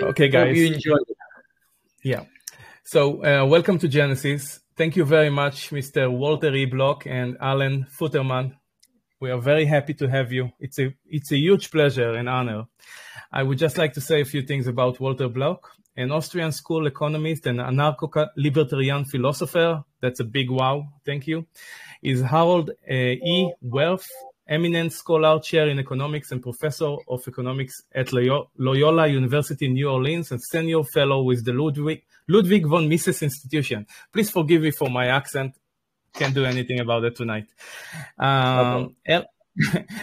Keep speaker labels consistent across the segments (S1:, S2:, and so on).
S1: Okay, guys.
S2: Hope you enjoyed it.
S1: Yeah. So welcome to Genesis. Thank you very much, Mr. Walter E. Block and Alan Futerman. We are very happy to have you. It's a huge pleasure and honor. I would just like to say a few things about Walter Block, an Austrian School economist and anarcho-libertarian philosopher. That's a big wow. Thank you. Is Harold E. Werth, eminent scholar, chair in economics and professor of economics at Loyola University in New Orleans and senior fellow with the Ludwig von Mises Institution. Please forgive me for my accent. Can't do anything about it tonight.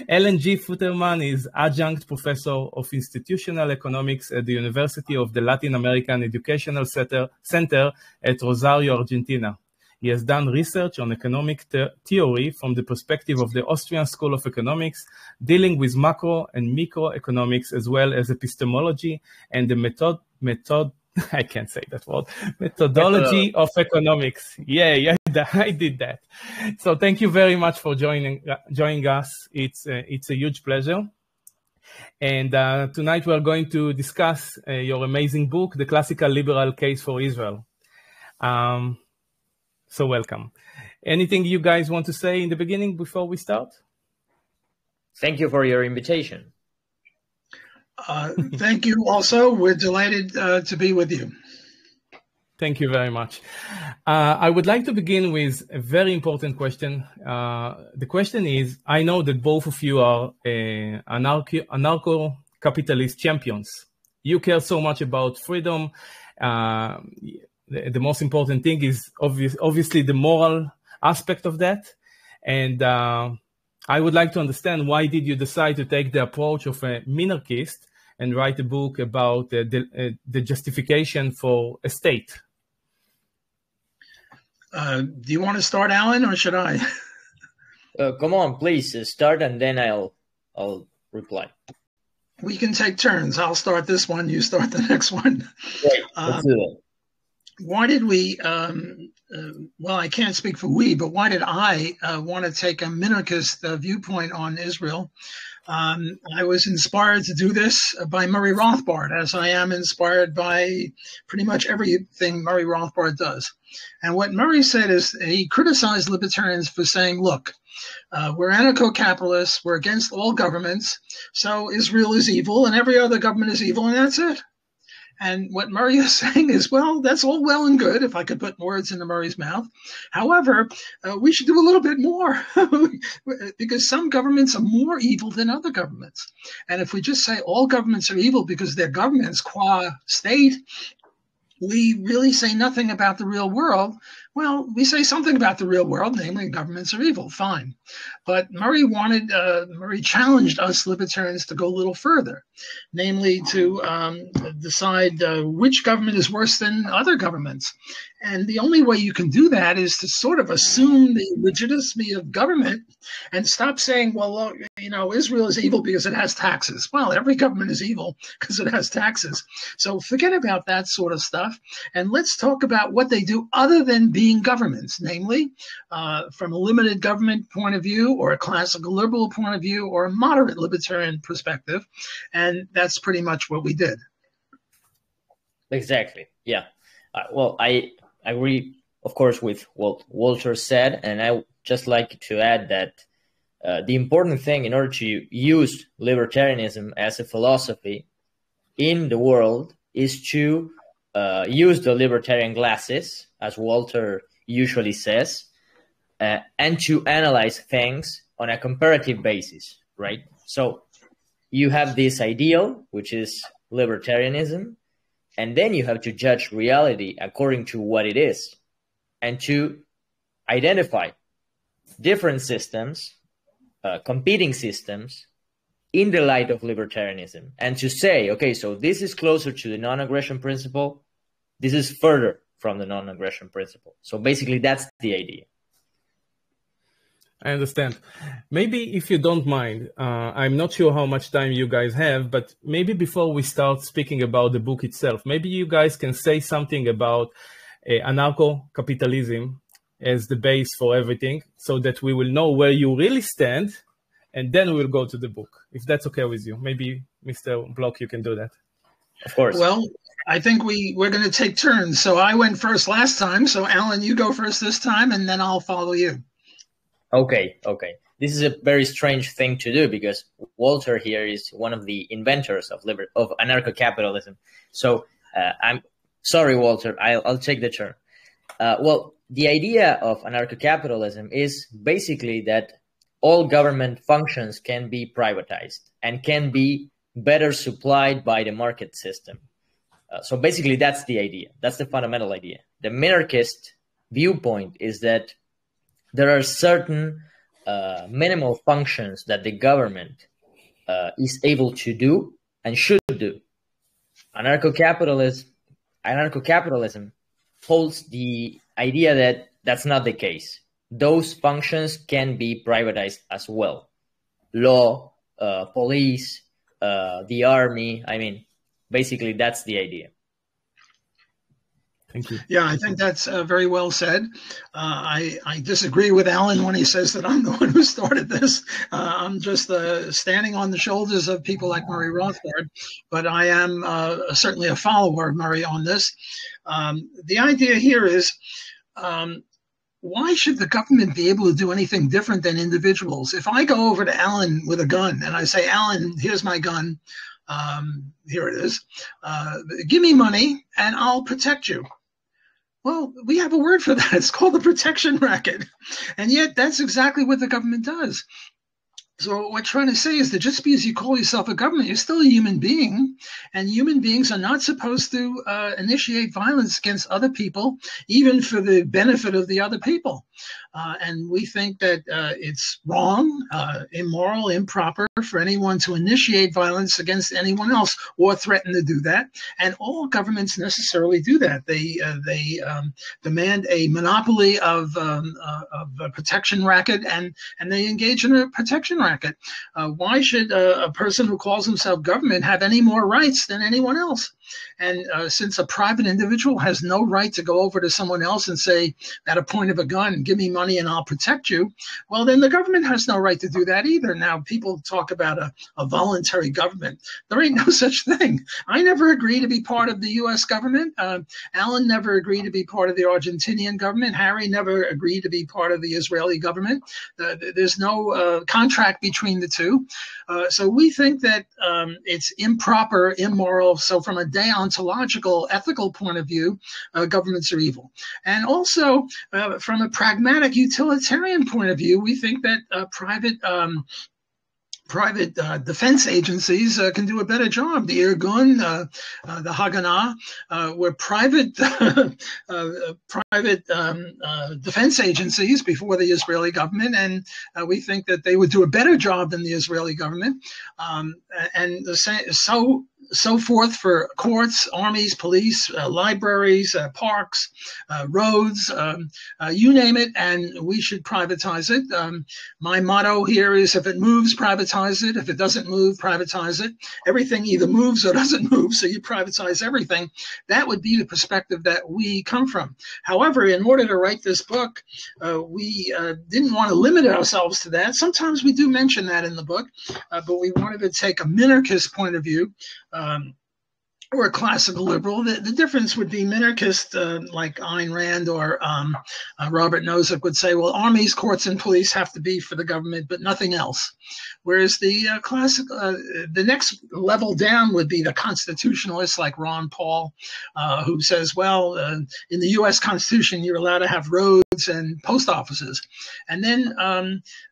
S1: Ellen G. Futerman is adjunct professor of institutional economics at the University of the Latin American Educational Center at Rosario, Argentina. He has done research on economic theory from the perspective of the Austrian School of Economics, dealing with macro and microeconomics, as well as epistemology and the I can't say that word, methodology of economics. Yeah, I did that. So thank you very much for joining us. It's a huge pleasure. And tonight we're going to discuss your amazing book, The Classical Liberal Case for Israel. So welcome. Anything you guys want to say in the beginning before we start?
S2: Thank you for your invitation.
S3: Thank you also. We're delighted to be with you.
S1: Thank you very much. I would like to begin with a very important question. The question is, I know that both of you are anarcho-capitalist champions. You care so much about freedom. The most important thing is obviously the moral aspect of that. And I would like to understand, why did you decide to take the approach of a minarchist and write a book about the justification for a state?
S3: Do you want to start, Alan, or should I?
S2: Come on, please start, and then I'll reply.
S3: We can take turns. I'll start this one. You start the next one.
S2: Great. Let's do that.
S3: Why did we, well, I can't speak for we, but why did I want to take a minarchist viewpoint on Israel? I was inspired to do this by Murray Rothbard, as I am inspired by pretty much everything Murray Rothbard does. And what Murray said is, he criticized libertarians for saying, look, we're anarcho-capitalists, we're against all governments, so Israel is evil and every other government is evil, and that's it. And what Murray is saying is, well, that's all well and good, if I could put words into Murray's mouth. However, we should do a little bit more because some governments are more evil than other governments. And if we just say all governments are evil because they're governments qua state, we really say nothing about the real world. Well, we say something about the real world, namely governments are evil, fine. But Murray challenged us libertarians to go a little further, namely to decide which government is worse than other governments. And the only way you can do that is to sort of assume the legitimacy of government and stop saying, well, you know, Israel is evil because it has taxes. Well, every government is evil because it has taxes. So forget about that sort of stuff. And let's talk about what they do other than being governments, namely from a limited government point of view, or a classical liberal point of view, or a moderate libertarian perspective. And that's pretty much what we did.
S2: Exactly. Yeah. Well, I agree, of course, with what Walter said. And I would just like to add that the important thing in order to use libertarianism as a philosophy in the world is to use the libertarian glasses, as Walter usually says, and to analyze things on a comparative basis, right? So you have this ideal, which is libertarianism, and then you have to judge reality according to what it is, and to identify different systems, competing systems, in the light of libertarianism, and to say, okay, so this is closer to the non-aggression principle, this is further from the non-aggression principle. So basically, that's the idea.
S1: I understand. Maybe if you don't mind, I'm not sure how much time you guys have, but maybe before we start speaking about the book itself, maybe you guys can say something about anarcho-capitalism as the base for everything, so that we will know where you really stand, and then we'll go to the book, if that's okay with you. Maybe, Mr. Block, you can do that.
S2: Of course.
S3: Well, I think we're going to take turns. So I went first last time. So Alan, you go first this time, and then I'll follow you.
S2: Okay. This is a very strange thing to do because Walter here is one of the inventors of anarcho-capitalism. So I'm sorry, Walter. I'll take the turn. Well, the idea of anarcho-capitalism is basically that all government functions can be privatized and can be better supplied by the market system. So basically, that's the idea. That's the fundamental idea. The minarchist viewpoint is that there are certain minimal functions that the government is able to do and should do. Anarcho-capitalism holds the idea that that's not the case. Those functions can be privatized as well. Law, police, the army. I mean, basically, that's the idea.
S1: Thank you.
S3: Yeah, I think that's very well said. I disagree with Alan when he says that I'm the one who started this. I'm just standing on the shoulders of people like Murray Rothbard, but I am certainly a follower of Murray on this. The idea here is, why should the government be able to do anything different than individuals? If I go over to Alan with a gun and I say, Alan, here's my gun. Here it is. Give me money and I'll protect you. Well, we have a word for that. It's called the protection racket. And yet that's exactly what the government does. So what we're trying to say is that just because you call yourself a government, you're still a human being, and human beings are not supposed to initiate violence against other people, even for the benefit of the other people. And we think that it's wrong, immoral, improper for anyone to initiate violence against anyone else or threaten to do that. And all governments necessarily do that. They demand a monopoly of a protection racket, and they engage in a protection racket. Why should a person who calls himself government have any more rights than anyone else? And since a private individual has no right to go over to someone else and say, at a point of a gun, give me money and I'll protect you, well, then the government has no right to do that either. Now, people talk about a voluntary government. There ain't no such thing. I never agreed to be part of the U.S. government. Alan never agreed to be part of the Argentinian government. Harry never agreed to be part of the Israeli government. There's no contract between the two. So we think that it's improper, immoral. So from a deontological, ethical point of view, governments are evil. And also, from a pragmatic, utilitarian point of view, we think that private defense agencies can do a better job. The Irgun, the Haganah, were private defense agencies before the Israeli government, and we think that they would do a better job than the Israeli government. And so forth for courts, armies, police, libraries, parks, roads, you name it, and we should privatize it. My motto here is, if it moves, privatize it. If it doesn't move, privatize it. Everything either moves or doesn't move, so you privatize everything. That would be the perspective that we come from. However, in order to write this book, we didn't want to limit ourselves to that. Sometimes we do mention that in the book, but we wanted to take a minarchist point of view, or a classical liberal. The difference would be minarchist, like Ayn Rand or Robert Nozick would say, well, armies, courts, and police have to be for the government, but nothing else. Whereas the next level down would be the constitutionalists like Ron Paul, who says, well, in the U.S. Constitution, you're allowed to have roads and post offices. And then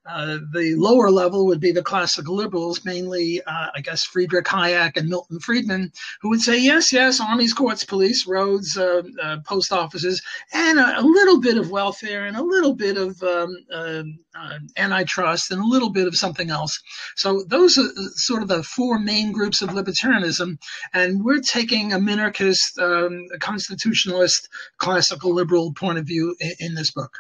S3: the lower level would be the classical liberals, mainly, I guess, Friedrich Hayek and Milton Friedman, who would say, yes, armies, courts, police, roads, post offices, and a little bit of welfare and a little bit of antitrust and a little bit of something else. So those are sort of the four main groups of libertarianism, and we're taking a minarchist, a constitutionalist, classical liberal point of view in this book.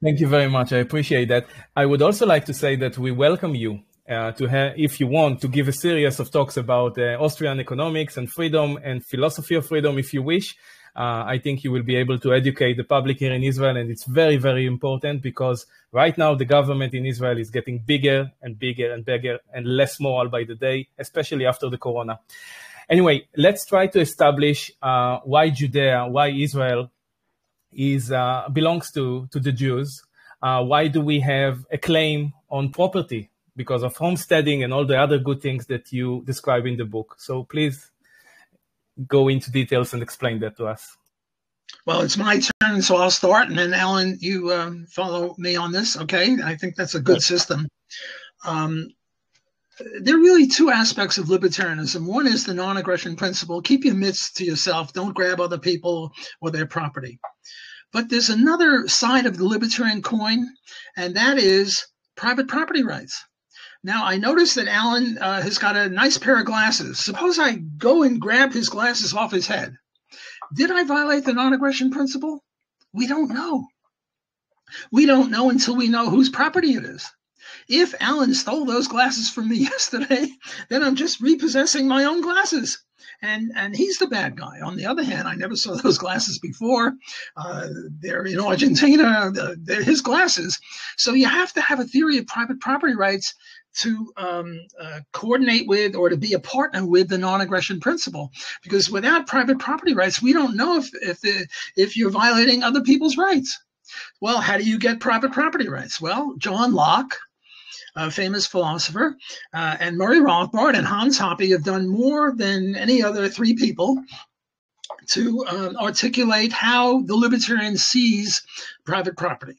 S1: Thank you very much. I appreciate that. I would also like to say that we welcome you if you want, to give a series of talks about Austrian economics and freedom and philosophy of freedom, if you wish. I think you will be able to educate the public here in Israel, and it's very, very important because right now the government in Israel is getting bigger and bigger and bigger and less moral by the day, especially after the corona. Anyway, let's try to establish why Judea, why Israel belongs to the Jews. Why do we have a claim on property? Because of homesteading and all the other good things that you describe in the book. So please go into details and explain that to us.
S3: Well, it's my turn, so I'll start, and then Alan, you follow me on this, okay? I think that's a good system. There are really two aspects of libertarianism. One is the non-aggression principle. Keep your mitts to yourself. Don't grab other people or their property. But there's another side of the libertarian coin, and that is private property rights. Now, I noticed that Alan has got a nice pair of glasses. Suppose I go and grab his glasses off his head. Did I violate the non-aggression principle? We don't know. We don't know until we know whose property it is. If Alan stole those glasses from me yesterday, then I'm just repossessing my own glasses. And he's the bad guy. On the other hand, I never saw those glasses before. They're in Argentina. They're his glasses. So you have to have a theory of private property rights to coordinate with or to be a partner with the non-aggression principle. Because without private property rights, we don't know if you're violating other people's rights. Well, how do you get private property rights? Well, John Locke, a famous philosopher, and Murray Rothbard and Hans Hoppe have done more than any other three people to articulate how the libertarian sees private property.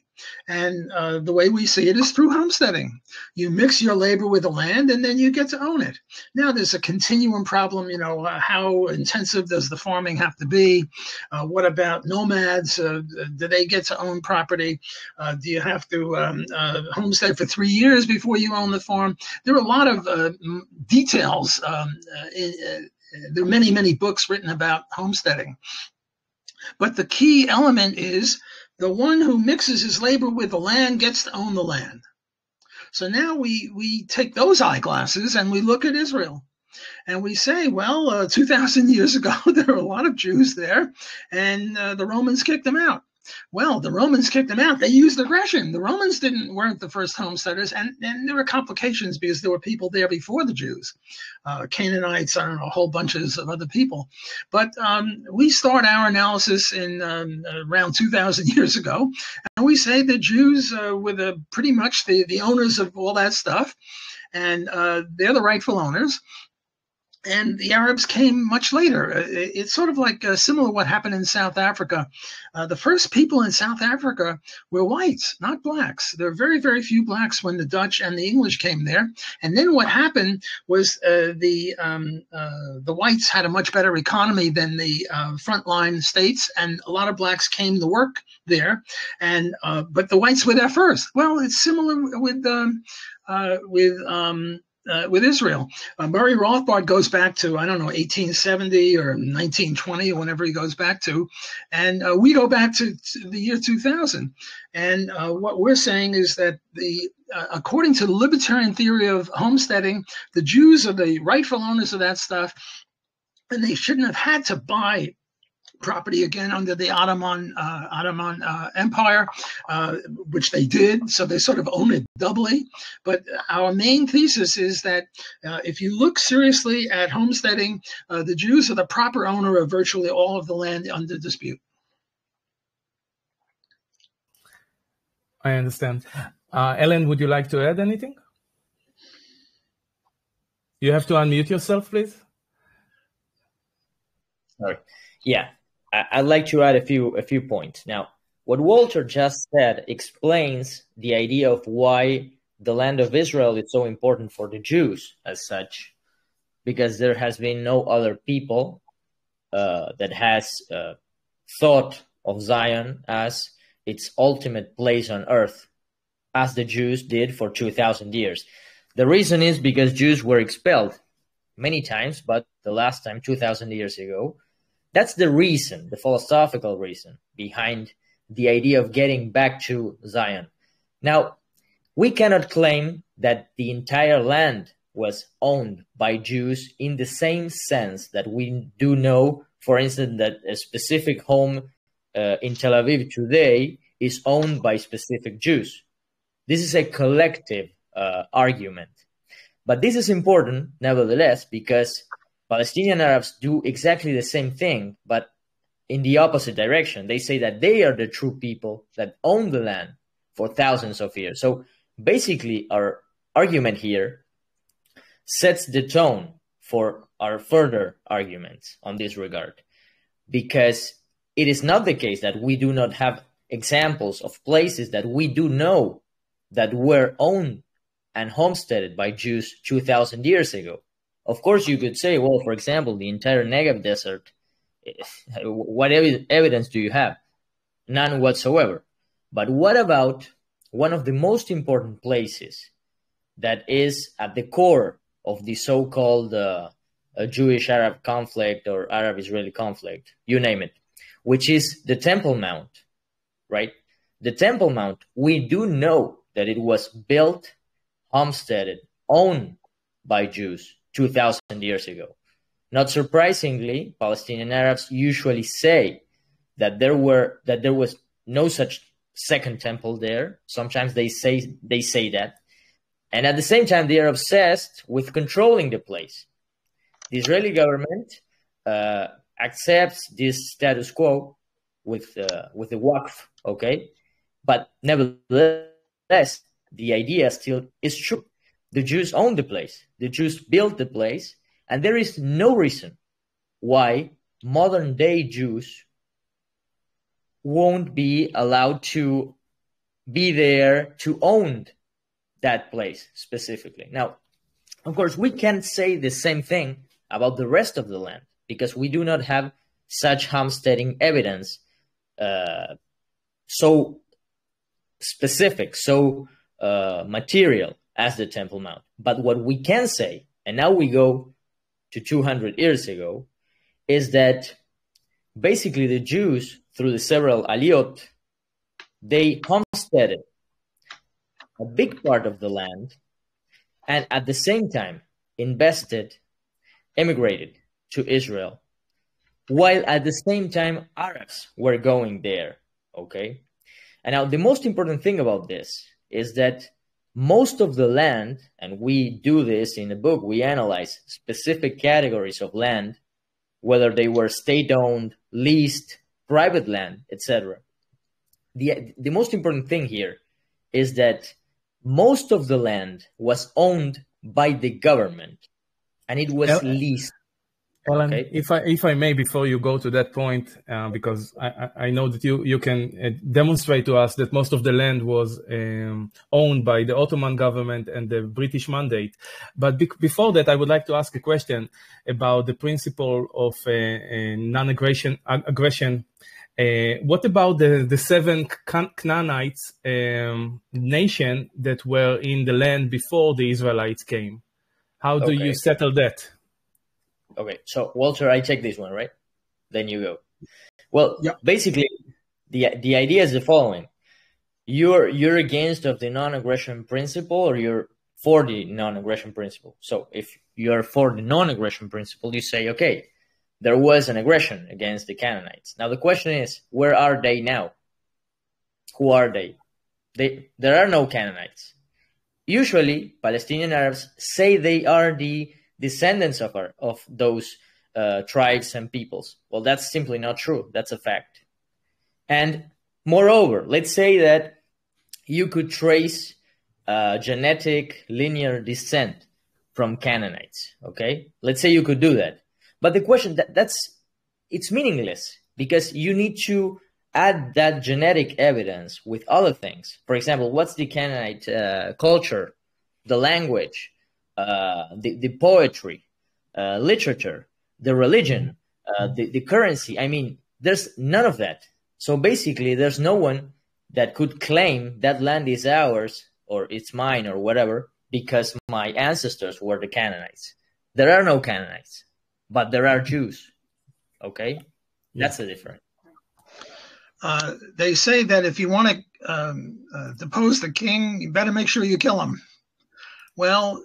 S3: And the way we see it is through homesteading. You mix your labor with the land, and then you get to own it. Now, there's a continuum problem. How intensive does the farming have to be? What about nomads? Do they get to own property? Do you have to homestead for 3 years before you own the farm? There are a lot of details. There are many, many books written about homesteading. But the key element is the one who mixes his labor with the land gets to own the land. So now we take those eyeglasses and we look at Israel. And we say, well, 2,000 years ago, there were a lot of Jews there, and the Romans kicked them out. Well, the Romans kicked them out. They used aggression. The Romans weren't the first homesteaders, and there were complications because there were people there before the Jews, Canaanites, I don't know, whole bunches of other people. But we start our analysis in around 2,000 years ago, and we say the Jews were pretty much the owners of all that stuff, and they're the rightful owners. And the Arabs came much later. It's sort of like similar to what happened in South Africa. The first people in South Africa were whites, not blacks. There were very, very few blacks when the Dutch and the English came there. And then what happened was the whites had a much better economy than the frontline states, and a lot of blacks came to work there. And but the whites were there first. Well, it's similar with Israel. Murray Rothbard goes back to, 1870 or 1920 or whenever he goes back to, and we go back to the year 2000. And what we're saying is that according to the libertarian theory of homesteading, the Jews are the rightful owners of that stuff, and they shouldn't have had to buy property again under the Ottoman Empire, which they did. So they sort of own it doubly. But our main thesis is that if you look seriously at homesteading, the Jews are the proper owner of virtually all of the land under dispute.
S1: I understand. Ellen, would you like to add anything? You have to unmute yourself, please.
S2: Sorry. Yeah. I'd like to add a few points. Now, what Walter just said explains the idea of why the land of Israel is so important for the Jews as such, because there has been no other people that has thought of Zion as its ultimate place on earth, as the Jews did for 2,000 years. The reason is because Jews were expelled many times, but the last time 2,000 years ago. That's the reason, the philosophical reason behind the idea of getting back to Zion. Now, we cannot claim that the entire land was owned by Jews in the same sense that we do know for instance, that a specific home in Tel Aviv today is owned by specific Jews. This is a collective argument. But this is important, nevertheless, because Palestinian Arabs do exactly the same thing, but in the opposite direction. They say that they are the true people that own the land for thousands of years. So basically, our argument here sets the tone for our further arguments on this regard, because it is not the case that we do not have examples of places that we do know that were owned and homesteaded by Jews 2,000 years ago. Of course, you could say, well, for example, the entire Negev desert, what evidence do you have? None whatsoever. But what about one of the most important places that is at the core of the so-called Jewish-Arab conflict or Arab-Israeli conflict, you name it, which is the Temple Mount, right? The Temple Mount, we do know that it was built, homesteaded, owned by Jews 2,000 years ago. Not surprisingly, Palestinian Arabs usually say that there was no such second temple there. Sometimes they say that. And at the same time, they are obsessed with controlling the place. The Israeli government accepts this status quo with the Waqf, okay? But nevertheless, the idea still is true. The Jews own the place. The Jews built the place. And there is no reason why modern day Jews won't be allowed to be there to own that place specifically. Now, of course, we can't say the same thing about the rest of the land because we do not have such homesteading evidence so specific, so material as the Temple Mount. But what we can say, and now we go to 200 years ago, is that basically the Jews, through the several aliyot, they homesteaded a big part of the land and at the same time emigrated to Israel, while at the same time Arabs were going there, okay? And now the most important thing about this is that most of the land, and we do this in the book, we analyze specific categories of land, whether they were state-owned, leased, private land, etc. The most important thing here is that most of the land was owned by the government, and it was leased.
S1: Alan,
S2: okay?
S1: if I may, before you go to that point, because I know that you can demonstrate to us that most of the land was owned by the Ottoman government and the British mandate. But before that, I would like to ask a question about the principle of non-aggression. What about the seven Canaanites nation that were in the land before the Israelites came? How do you settle that?
S2: Okay, so Walter, I take this one, right? Then you go. Well, basically, the idea is the following: you're against of the non-aggression principle, or you're for the non-aggression principle. So if you're for the non-aggression principle, you say, okay, there was an aggression against the Canaanites. Now the question is, where are they now? Who are they? There are no Canaanites. Usually, Palestinian Arabs say they are the descendants of those tribes and peoples. Well, that's simply not true. That's a fact. And moreover, let's say that you could trace genetic linear descent from Canaanites. Okay, let's say you could do that. But the question it's meaningless because you need to add that genetic evidence with other things. For example, what's the Canaanite culture, the language, the poetry, literature, the religion, the currency. I mean, there's none of that. So basically, there's no one that could claim that land is ours or it's mine or whatever because my ancestors were the Canaanites. There are no Canaanites, but there are Jews. Okay? That's the difference.
S3: They say that if you want to depose the king, you better make sure you kill him. Well,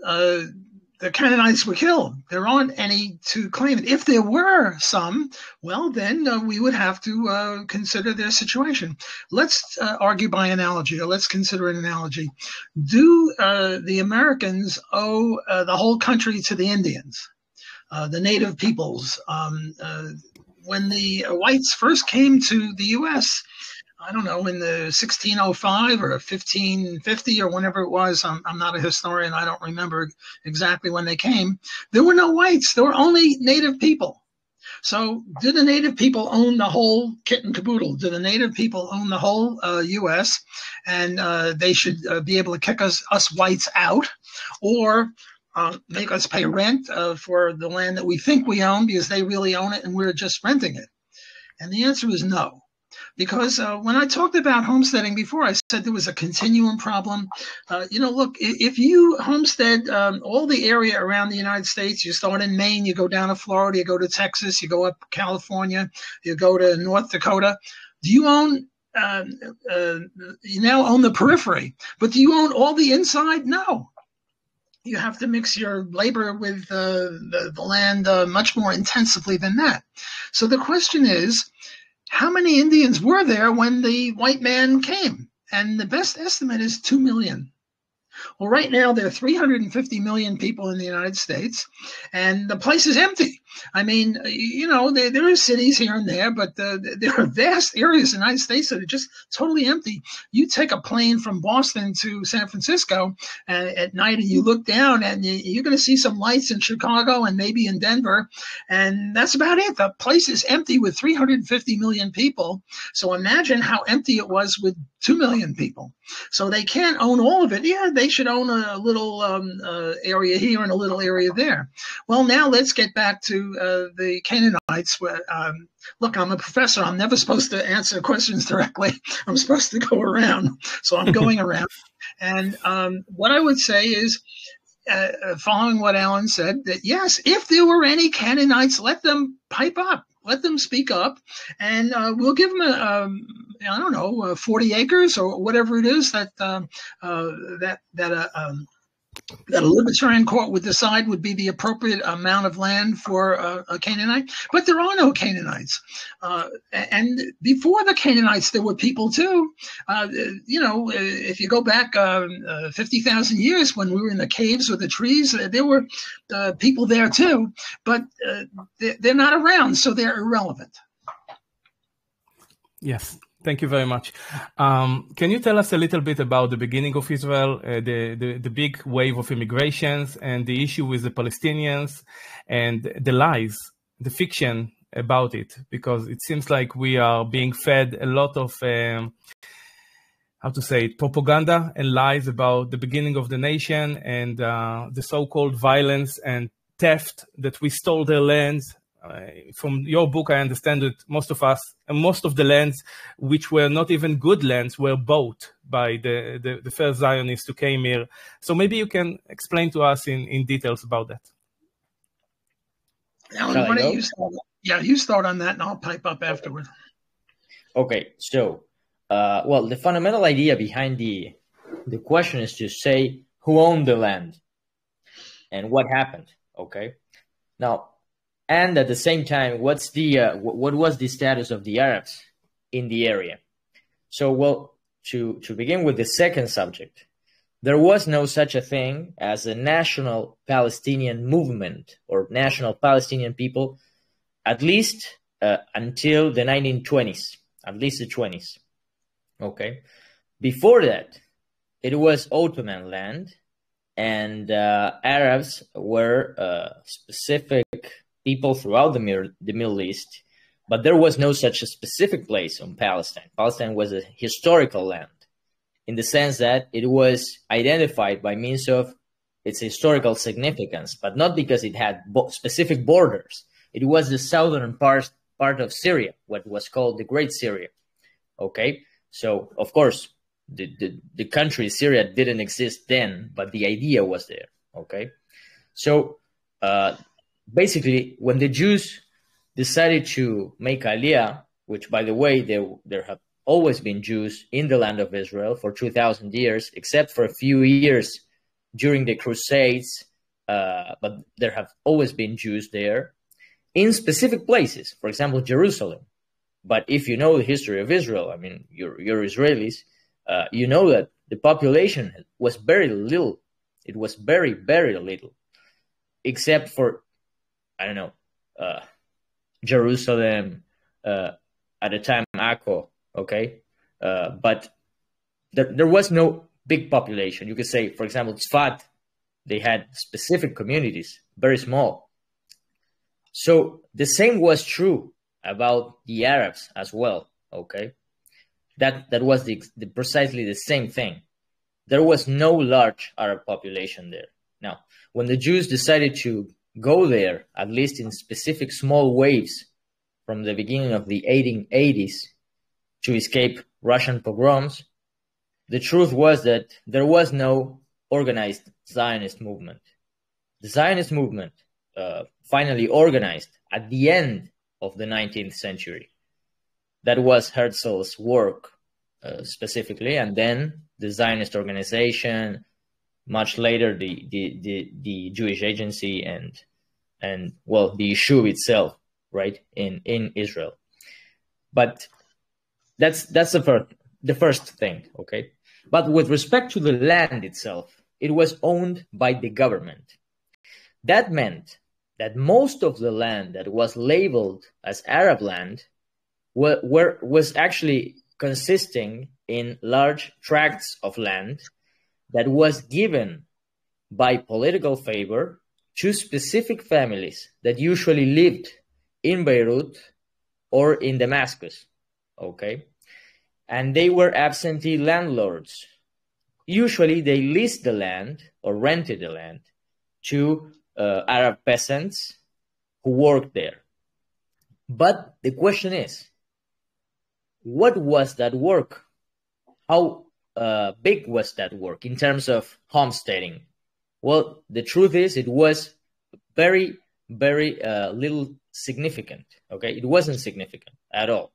S3: the Canaanites were killed. There aren't any to claim it. If there were some, well, then we would have to consider their situation. Let's argue by analogy, or let's consider an analogy. Do the Americans owe the whole country to the Indians, the native peoples? When the whites first came to the U.S., I don't know, in the 1605 or 1550 or whenever it was, I'm not a historian, I don't remember exactly when they came, there were no whites, there were only native people. So did the native people own the whole kit and caboodle? Do the native people own the whole U.S. and they should be able to kick us whites out, or make us pay rent for the land that we think we own because they really own it and we're just renting it? And the answer is no. Because when I talked about homesteading before, I said there was a continuum problem. Look, if you homestead all the area around the United States, you start in Maine, you go down to Florida, you go to Texas, you go up California, you go to North Dakota. Do you own, you now own the periphery, but do you own all the inside? No. You have to mix your labor with the land much more intensively than that. So the question is, how many Indians were there when the white man came? And the best estimate is 2 million. Well, right now there are 350 million people in the United States, and the place is empty. I mean, there are cities here and there, but there are vast areas in the United States that are just totally empty. You take a plane from Boston to San Francisco at night, and you look down, and you're going to see some lights in Chicago and maybe in Denver, and that's about it. The place is empty with 350 million people. So imagine how empty it was with 2 million people. So they can't own all of it. Yeah, they should own a little area here and a little area there. Well, now let's get back to the Canaanites. Look, I'm a professor. I'm never supposed to answer questions directly. I'm supposed to go around. So I'm going around. And what I would say is, following what Alan said, that yes, if there were any Canaanites, let them pipe up. Let them speak up, and we'll give them 40 acres or whatever it is that a libertarian court would decide would be the appropriate amount of land for a Canaanite. But there are no Canaanites. And before the Canaanites, there were people too. If you go back 50,000 years when we were in the caves with the trees, there were people there too. But they're not around, so they're irrelevant.
S1: Yes. Thank you very much. Can you tell us a little bit about the beginning of Israel, the big wave of immigrations and the issue with the Palestinians and the lies, the fiction about it? Because it seems like we are being fed a lot of, propaganda and lies about the beginning of the nation and the so-called violence and theft that we stole their lands. From your book, I understand that most of the lands, which were not even good lands, were bought by the first Zionists who came here. So maybe you can explain to us in details about that.
S3: Alan, why don't you start? Yeah, you start on that, and I'll pipe up afterward.
S2: Okay, so, the fundamental idea behind the question is to say who owned the land and what happened. Okay, now. And at the same time, what was the status of the Arabs in the area? So, to begin with the second subject, there was no such a thing as a national Palestinian movement or national Palestinian people, at least until the 1920s, at least the 20s. Okay. Before that, it was Ottoman land, and Arabs were specific people throughout the Middle East, but there was no such a specific place on Palestine. Palestine was a historical land in the sense that it was identified by means of its historical significance, but not because it had specific borders. It was the southern part of Syria, what was called the Great Syria. Okay, so of course the country Syria didn't exist then, but the idea was there. Okay, so basically, when the Jews decided to make Aliyah, which, by the way, there have always been Jews in the land of Israel for 2,000 years, except for a few years during the Crusades, but there have always been Jews there in specific places, for example, Jerusalem. But if you know the history of Israel, I mean, you're Israelis, you know that the population was very little. It was very, very little, except for, I don't know, Jerusalem, at the time, Akko, okay? But there was no big population. You could say, for example, Tzfat, they had specific communities, very small. So the same was true about the Arabs as well, okay? That was precisely the same thing. There was no large Arab population there. Now, when the Jews decided to go there, at least in specific small waves from the beginning of the 1880s to escape Russian pogroms, the truth was that there was no organized Zionist movement. The Zionist movement finally organized at the end of the 19th century. That was Herzl's work specifically, and then the Zionist organization, much later the Jewish Agency, and well, the Yishuv itself, right, in Israel. But that's the first thing, okay? But with respect to the land itself, it was owned by the government. That meant that most of the land that was labeled as Arab land was actually consisting in large tracts of land that was given by political favor to specific families that usually lived in Beirut or in Damascus, okay? And they were absentee landlords. Usually they leased the land or rented the land to Arab peasants who worked there. But the question is, what was that work? How big was that work in terms of homesteading? Well, the truth is it was very, very little significant, okay? It wasn't significant at all.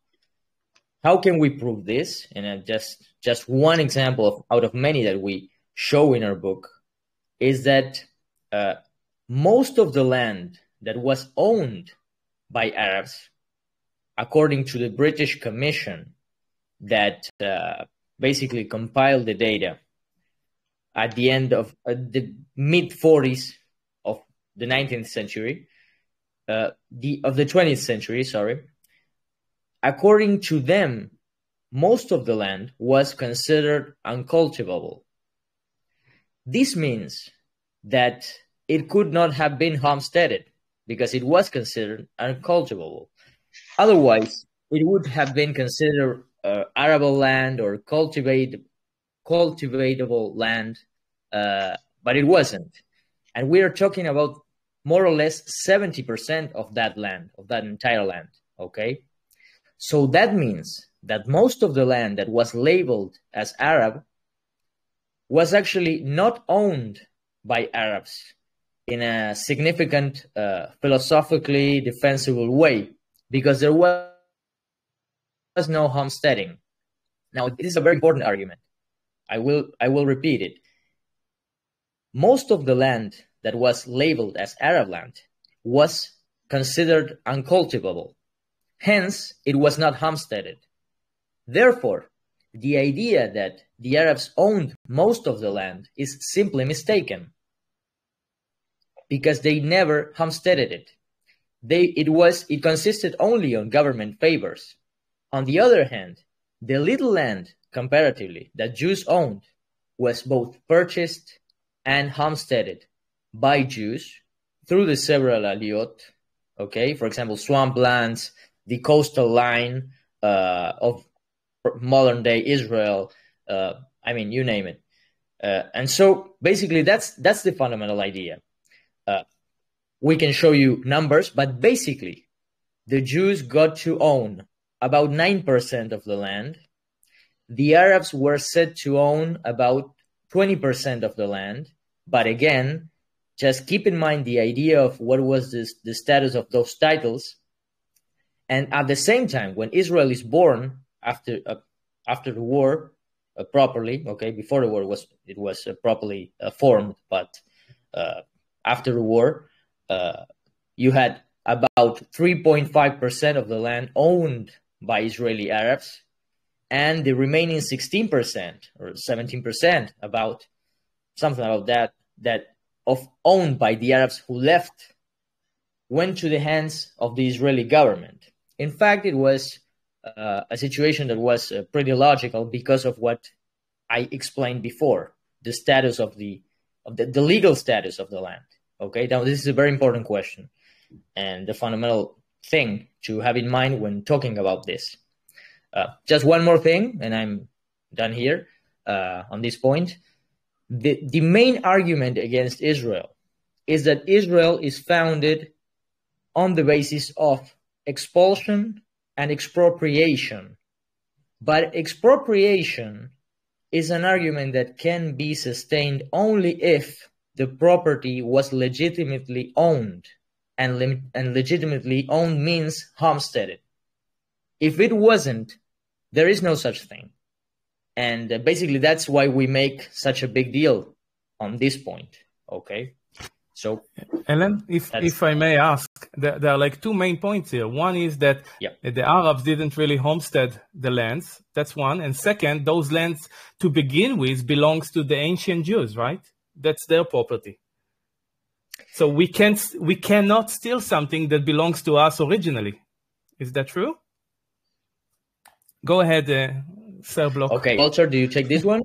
S2: How can we prove this? And just one example out of many that we show in our book is that most of the land that was owned by Arabs, according to the British Commission that basically compiled the data at the end of the mid-40s of the 19th century, of the 20th century, sorry. According to them, most of the land was considered uncultivable. This means that it could not have been homesteaded because it was considered uncultivable. Otherwise, it would have been considered arable land or cultivatable land, but it wasn't. And we are talking about more or less 70% of that land, of that entire land, okay? So that means that most of the land that was labeled as Arab was actually not owned by Arabs in a significant, philosophically defensible way, because there was no homesteading. Now, this is a very important argument. I will repeat it. Most of the land that was labeled as Arab land was considered uncultivable. Hence, it was not homesteaded. Therefore, the idea that the Arabs owned most of the land is simply mistaken, because they never homesteaded it. It consisted only on government favors. On the other hand, the little land, comparatively, that Jews owned was both purchased and homesteaded by Jews through the several aliyot, okay? For example, swamplands, the coastal line of modern-day Israel, I mean, you name it. And so, basically, that's the fundamental idea. We can show you numbers, but basically, the Jews got to own about 9% of the land. The Arabs were said to own about 20% of the land. But again, just keep in mind the idea of what was the status of those titles. And at the same time, when Israel is born after the war, properly, okay, before the war it was properly formed, but after the war, you had about 3.5% of the land owned by Israeli Arabs, and the remaining 16% or 17%, about something about that owned by the Arabs who left, went to the hands of the Israeli government. In fact, it was a situation that was pretty logical because of what I explained before, the status of the legal status of the land. Okay, now this is a very important question and the fundamental thing to have in mind when talking about this. Just one more thing, and I'm done here on this point. The main argument against Israel is that Israel is founded on the basis of expulsion and expropriation. But expropriation is an argument that can be sustained only if the property was legitimately owned, and legitimately owned means homesteaded. If it wasn't, there is no such thing. And basically that's why we make such a big deal on this point, okay? So,
S1: Ellen, if I may ask, there are like two main points here. One is that the Arabs didn't really homestead the lands. That's one. And second, those lands to begin with belongs to the ancient Jews, right? That's their property. So we cannot steal something that belongs to us originally. Is that true? Go ahead, Sir Bloch.
S2: Okay, Walter, do you take this one?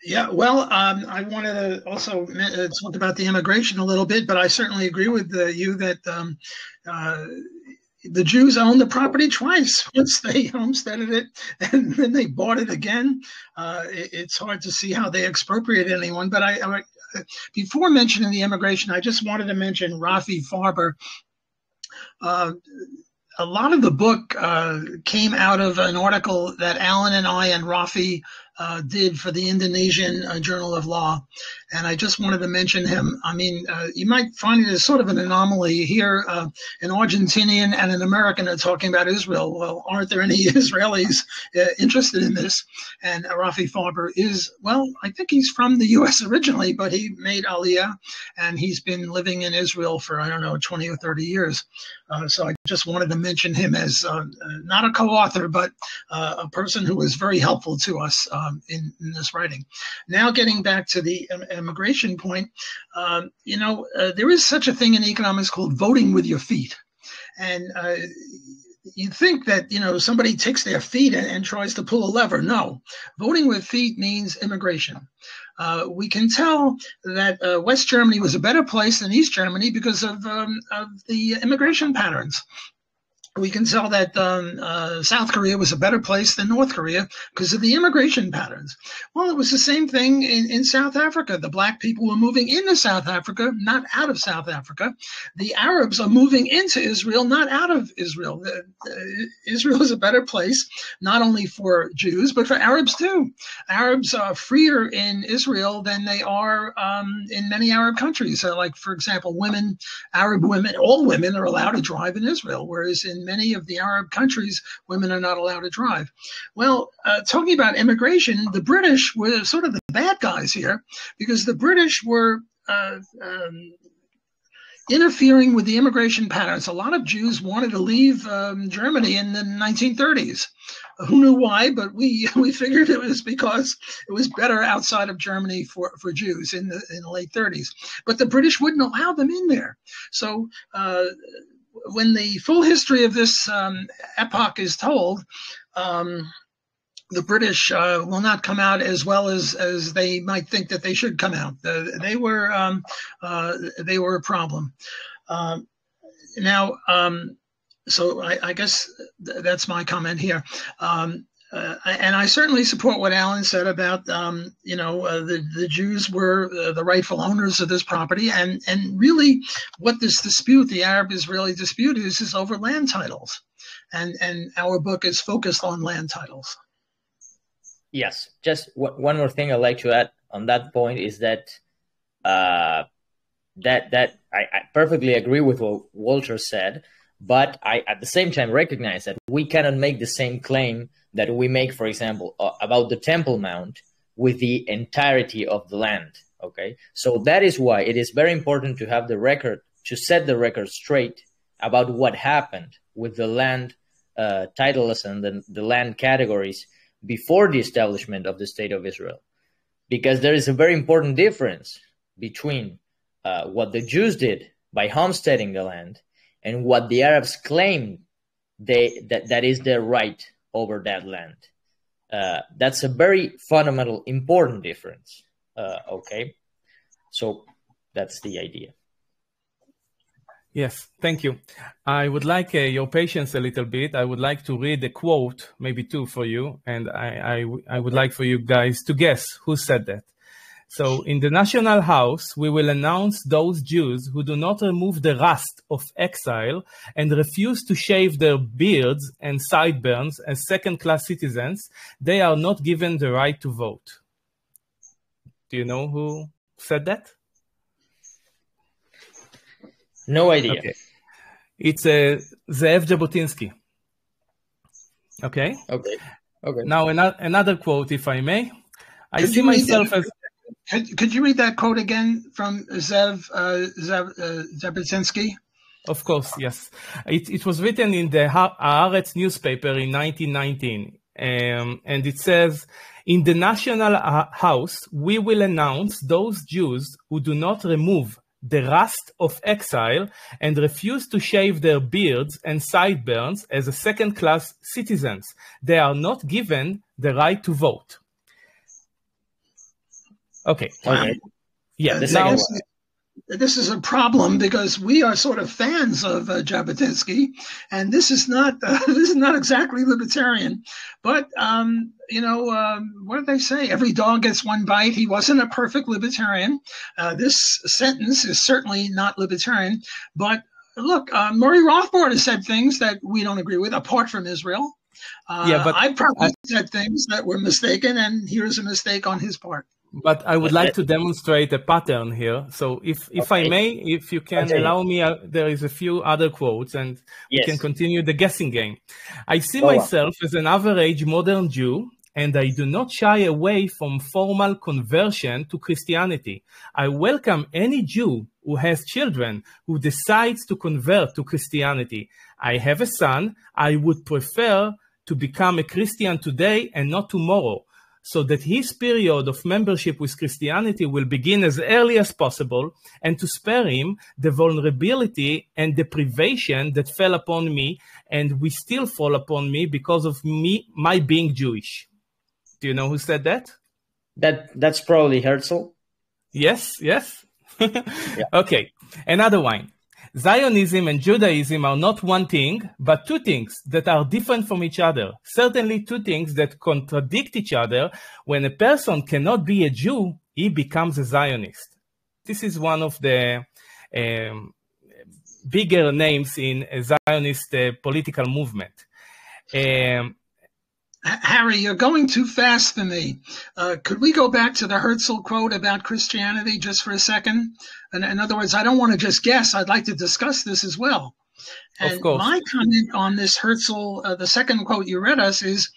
S3: Yeah, well, I wanted to also talk about the immigration a little bit, but I certainly agree with you that the Jews owned the property twice. Once they homesteaded it, and then they bought it again. It's hard to see how they expropriated anyone. But before mentioning the immigration, I just wanted to mention Rafi Farber. A lot of the book came out of an article that Alan and I and Rafi did for the Indonesian Journal of Law. And I just wanted to mention him. I mean, you might find it as sort of an anomaly here. An Argentinian and an American are talking about Israel. Well, aren't there any Israelis interested in this? And Rafi Farber is, well, I think he's from the U.S. originally, but he made Aliyah, and he's been living in Israel for, I don't know, 20 or 30 years. So I just wanted to mention him as not a co-author, but a person who was very helpful to us in this writing. Now getting back to the immigration point, there is such a thing in economics called voting with your feet. And you think that, somebody takes their feet and tries to pull a lever. No, voting with feet means immigration. We can tell that West Germany was a better place than East Germany because of the immigration patterns. We can tell that South Korea was a better place than North Korea because of the immigration patterns. Well, it was the same thing in South Africa. The black people were moving into South Africa, not out of South Africa. The Arabs are moving into Israel, not out of Israel. Israel is a better place, not only for Jews, but for Arabs too. Arabs are freer in Israel than they are in many Arab countries. So, like, for example, Arab women, all women are allowed to drive in Israel, whereas in many of the Arab countries, women are not allowed to drive. Well, talking about immigration, the British were sort of the bad guys here because the British were interfering with the immigration patterns. A lot of Jews wanted to leave Germany in the 1930s. Who knew why? But we figured it was because it was better outside of Germany for Jews in the late 30s. But the British wouldn't allow them in there. So when the full history of this epoch is told, the British will not come out as well as they might think that they should come out. They were a problem. So I guess that's my comment here. And I certainly support what Alan said about, the Jews were the rightful owners of this property. And really what this dispute, the Arab-Israeli dispute is over land titles. And our book is focused on land titles.
S2: Yes. Just one more thing I'd like to add on that point is that I perfectly agree with what Walter said, but I at the same time recognize that we cannot make the same claim that we make, for example, about the Temple Mount with the entirety of the land. Okay, so that is why it is very important to have the record, to set the record straight about what happened with the land titles and the land categories before the establishment of the State of Israel. Because there is a very important difference between what the Jews did by homesteading the land and what the Arabs claimed that is their right over that land. That's a very fundamental, important difference. Okay, so that's the idea.
S1: Yes, thank you. I would like your patience a little bit. I would like to read a quote, maybe two for you, and I would like for you guys to guess who said that. So, in the National House, we will announce those Jews who do not remove the rust of exile and refuse to shave their beards and sideburns as second-class citizens. They are not given the right to vote. Do you know who said that?
S2: No idea.
S1: Okay. It's Ze'ev Jabotinsky. Okay?
S2: Okay.
S1: Now, another quote, if I may. I see myself as...
S3: Could you read that quote again from Ze'ev Jabotinsky?
S1: Of course, yes. It was written in the Haaretz newspaper in 1919. And it says, in the National House, we will announce those Jews who do not remove the rust of exile and refuse to shave their beards and sideburns as a second-class citizens. They are not given the right to vote. Okay. Yeah.
S3: This is a problem because we are sort of fans of Jabotinsky, and this is not exactly libertarian. But what do they say? Every dog gets one bite. He wasn't a perfect libertarian. This sentence is certainly not libertarian. But look, Murray Rothbard has said things that we don't agree with, apart from Israel. But I probably said things that were mistaken, and here's a mistake on his part.
S1: But I would like to demonstrate a pattern here. So if I may, if you can allow me, there is a few other quotes and we can continue the guessing game. I see myself as an average modern Jew, and I do not shy away from formal conversion to Christianity. I welcome any Jew who has children who decides to convert to Christianity. I have a son. I would prefer to become a Christian today and not tomorrow, so that his period of membership with Christianity will begin as early as possible, and to spare him the vulnerability and deprivation that fell upon me and will still fall upon me because of my being Jewish. Do you know who said that?
S2: That's probably Herzl.
S1: Yes. Okay, another one. Zionism and Judaism are not one thing, but two things that are different from each other. Certainly two things that contradict each other. When a person cannot be a Jew, he becomes a Zionist. This is one of the bigger names in a Zionist political movement.
S3: Harry, you're going too fast for me. Could we go back to the Herzl quote about Christianity just for a second? In other words, I don't want to just guess. I'd like to discuss this as well. And my comment on this Herzl, the second quote you read us, is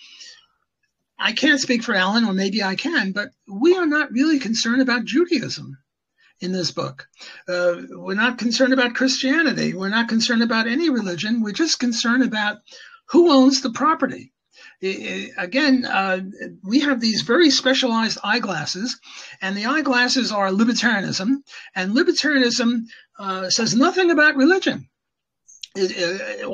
S3: I can't speak for Alan, or maybe I can, but we are not really concerned about Judaism in this book. We're not concerned about Christianity. We're not concerned about any religion. We're just concerned about who owns the property. Again, we have these very specialized eyeglasses, and the eyeglasses are libertarianism, and libertarianism says nothing about religion. The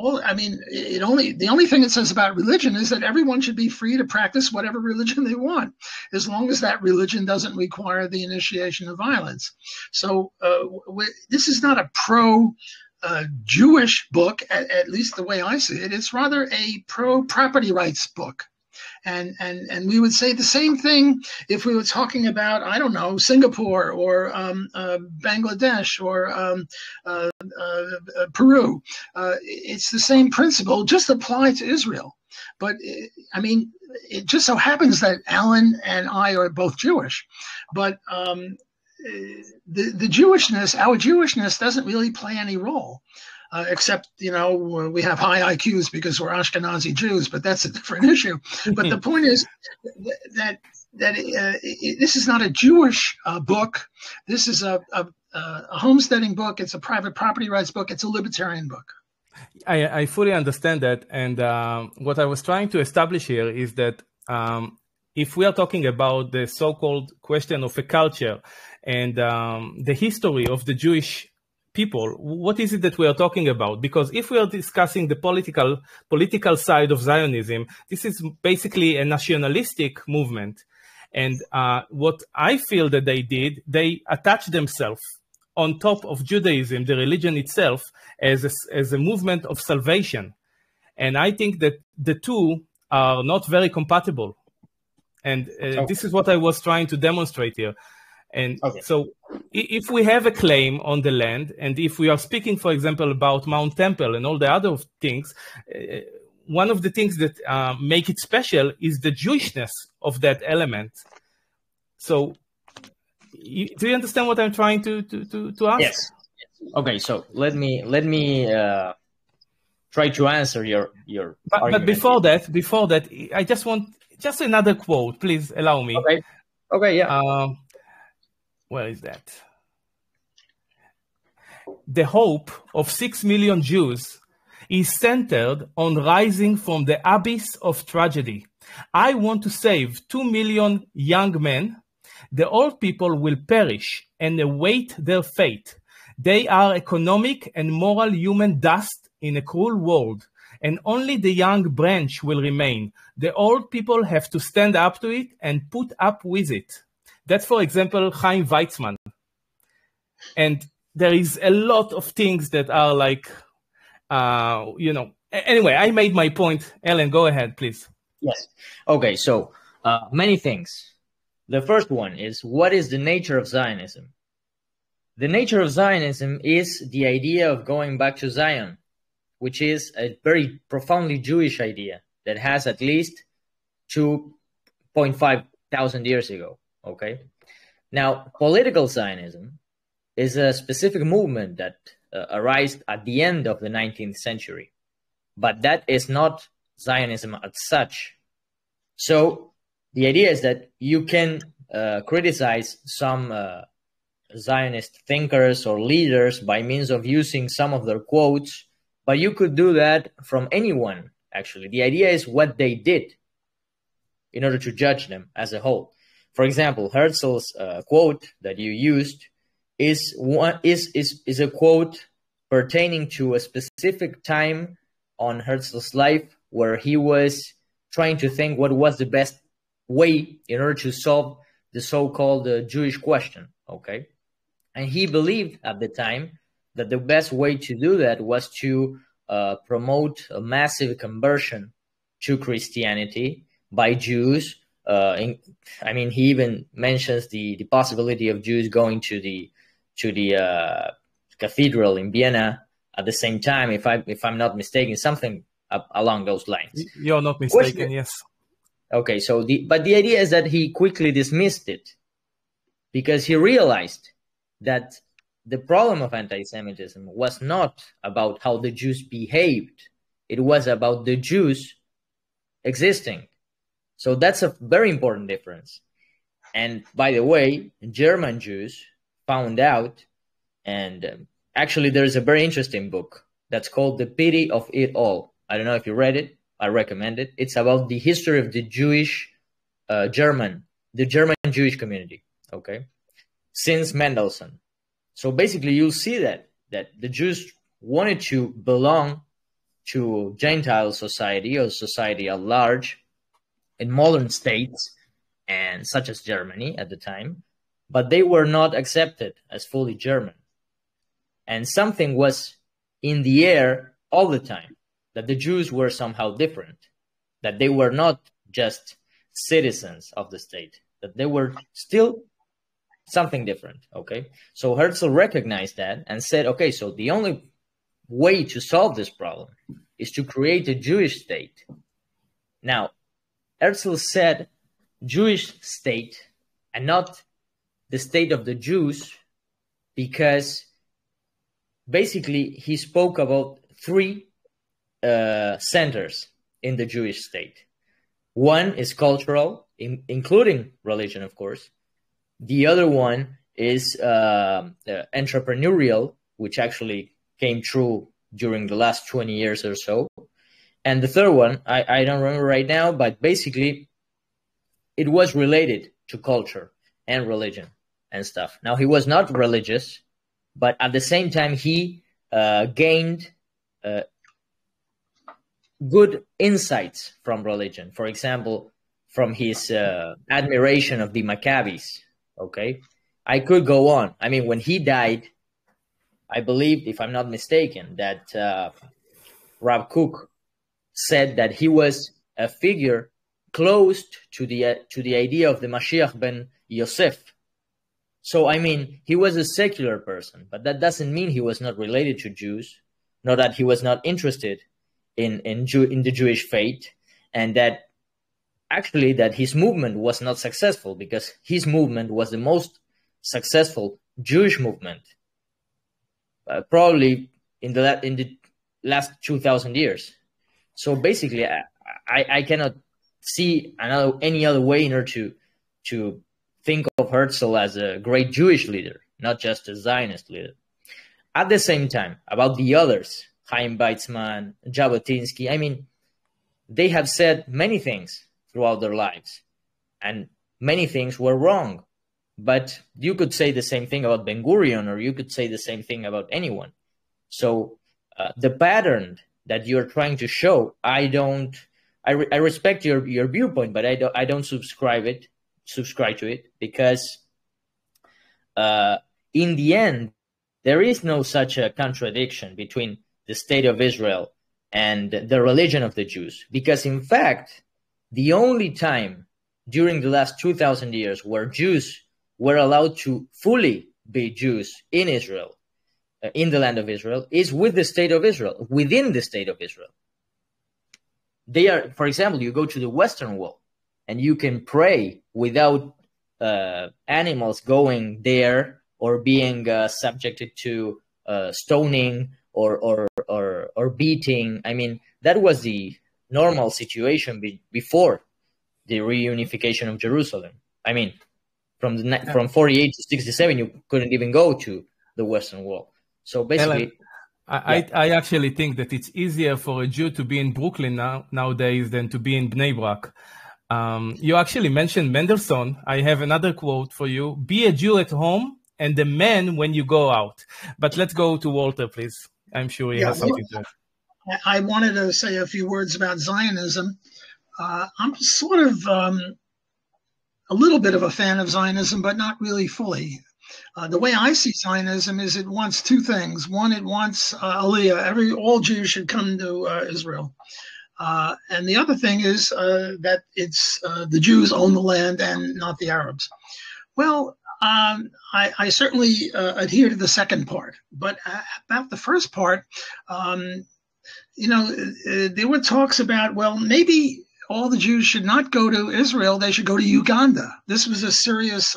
S3: only thing it says about religion is that everyone should be free to practice whatever religion they want, as long as that religion doesn't require the initiation of violence. So this is not a Jewish book, at least the way I see it. It's rather a pro-property rights book. And we would say the same thing if we were talking about, I don't know, Singapore or Bangladesh or Peru. It's the same principle, just applied to Israel. But it just so happens that Alan and I are both Jewish. But the Jewishness, our Jewishness, doesn't really play any role. except, we have high IQs because we're Ashkenazi Jews, but that's a different issue. But the point is that this is not a Jewish book. This is a homesteading book. It's a private property rights book. It's a libertarian book.
S1: I fully understand that. And what I was trying to establish here is that if we are talking about the so-called question of a culture and the history of the Jewish people, what is it that we are talking about? Because if we are discussing the political side of Zionism, this is basically a nationalistic movement. And what I feel that they did, they attached themselves on top of Judaism, the religion itself, as a movement of salvation. And I think that the two are not very compatible. And this is what I was trying to demonstrate here. And so if we have a claim on the land, and if we are speaking, for example, about Mount Temple and all the other things, one of the things that make it special is the Jewishness of that element. So do you understand what I'm trying to ask?
S2: Yes. Okay, so let me try to answer your
S1: but before that, I just want another quote. Please allow me.
S2: Okay, yeah.
S1: Where is that? The hope of 6 million Jews is centered on rising from the abyss of tragedy. I want to save 2 million young men. The old people will perish and await their fate. They are economic and moral human dust in a cruel world, and only the young branch will remain. The old people have to stand up to it and put up with it. That's, for example, Chaim Weizmann. And there is a lot of things that are like, Anyway, I made my point. Ellen, go ahead, please.
S2: Yes. Okay, so many things. The first one is, what is the nature of Zionism? The nature of Zionism is the idea of going back to Zion, which is a very profoundly Jewish idea that has at least 2.5 thousand years ago. Okay. Now, political Zionism is a specific movement that arose at the end of the 19th century, but that is not Zionism as such. So the idea is that you can criticize some Zionist thinkers or leaders by means of using some of their quotes, but you could do that from anyone, actually. The idea is what they did in order to judge them as a whole. For example, Herzl's quote that you used is a quote pertaining to a specific time on Herzl's life where he was trying to think what was the best way in order to solve the so-called Jewish question, okay? And he believed at the time that the best way to do that was to promote a massive conversion to Christianity by Jews. He even mentions the possibility of Jews going to the cathedral in Vienna at the same time, if I'm not mistaken, something along those lines.
S1: You're not mistaken, yes.
S2: Okay, but the idea is that he quickly dismissed it because he realized that the problem of anti-Semitism was not about how the Jews behaved. It was about the Jews existing. So that's a very important difference. And by the way, German Jews found out, and actually there's a very interesting book that's called The Pity of It All. I don't know if you read it. I recommend it. It's about the history of the German Jewish community, okay, since Mendelssohn. So basically you'll see that the Jews wanted to belong to Gentile society or society at large in modern states, and such as Germany at the time, but they were not accepted as fully German. And something was in the air all the time, that the Jews were somehow different, that they were not just citizens of the state, that they were still something different, okay? So Herzl recognized that and said, okay, so the only way to solve this problem is to create a Jewish state. Now, Herzl said Jewish state and not the state of the Jews because basically he spoke about three centers in the Jewish state. One is cultural, including religion, of course. The other one is entrepreneurial, which actually came true during the last 20 years or so. And the third one, I don't remember right now, but basically it was related to culture and religion and stuff. Now, he was not religious, but at the same time, he gained good insights from religion. For example, from his admiration of the Maccabees. Okay, I could go on. I mean, when he died, I believe, if I'm not mistaken, that Rav Kook said that he was a figure close to the idea of the Mashiach ben Yosef. So, I mean, he was a secular person, but that doesn't mean he was not related to Jews, nor that he was not interested in the Jewish faith, and that actually that his movement was not successful, because his movement was the most successful Jewish movement, probably in the last 2,000 years. So basically, I cannot see any other way in order to think of Herzl as a great Jewish leader, not just a Zionist leader. At the same time, about the others, Chaim Weizmann, Jabotinsky, I mean, they have said many things throughout their lives, and many things were wrong. But you could say the same thing about Ben-Gurion, or you could say the same thing about anyone. So the pattern that you're trying to show, I respect your viewpoint, but I don't subscribe to it, because in the end, there is no such a contradiction between the state of Israel and the religion of the Jews. Because in fact, the only time during the last 2,000 years where Jews were allowed to fully be Jews in Israel, in the land of Israel, is with the state of Israel, within the state of Israel. They are, for example, you go to the Western Wall and you can pray without animals going there or being subjected to stoning or beating. I mean, that was the normal situation before the reunification of Jerusalem. I mean, from 48 to 67, you couldn't even go to the Western Wall. So basically,
S1: I actually think that it's easier for a Jew to be in Brooklyn nowadays than to be in Bnei Brak. You actually mentioned Mendelssohn. I have another quote for you. Be a Jew at home and a man when you go out. But let's go to Walter, please. I'm sure he has something to add.
S3: I wanted to say a few words about Zionism. I'm sort of a little bit of a fan of Zionism, but not really fully. The way I see Zionism is it wants two things. One, it wants Aliyah. All Jews should come to Israel. And the other thing is that it's the Jews own the land and not the Arabs. Well, I certainly adhere to the second part. But about the first part, there were talks about, well, maybe all the Jews should not go to Israel. They should go to Uganda. This was a serious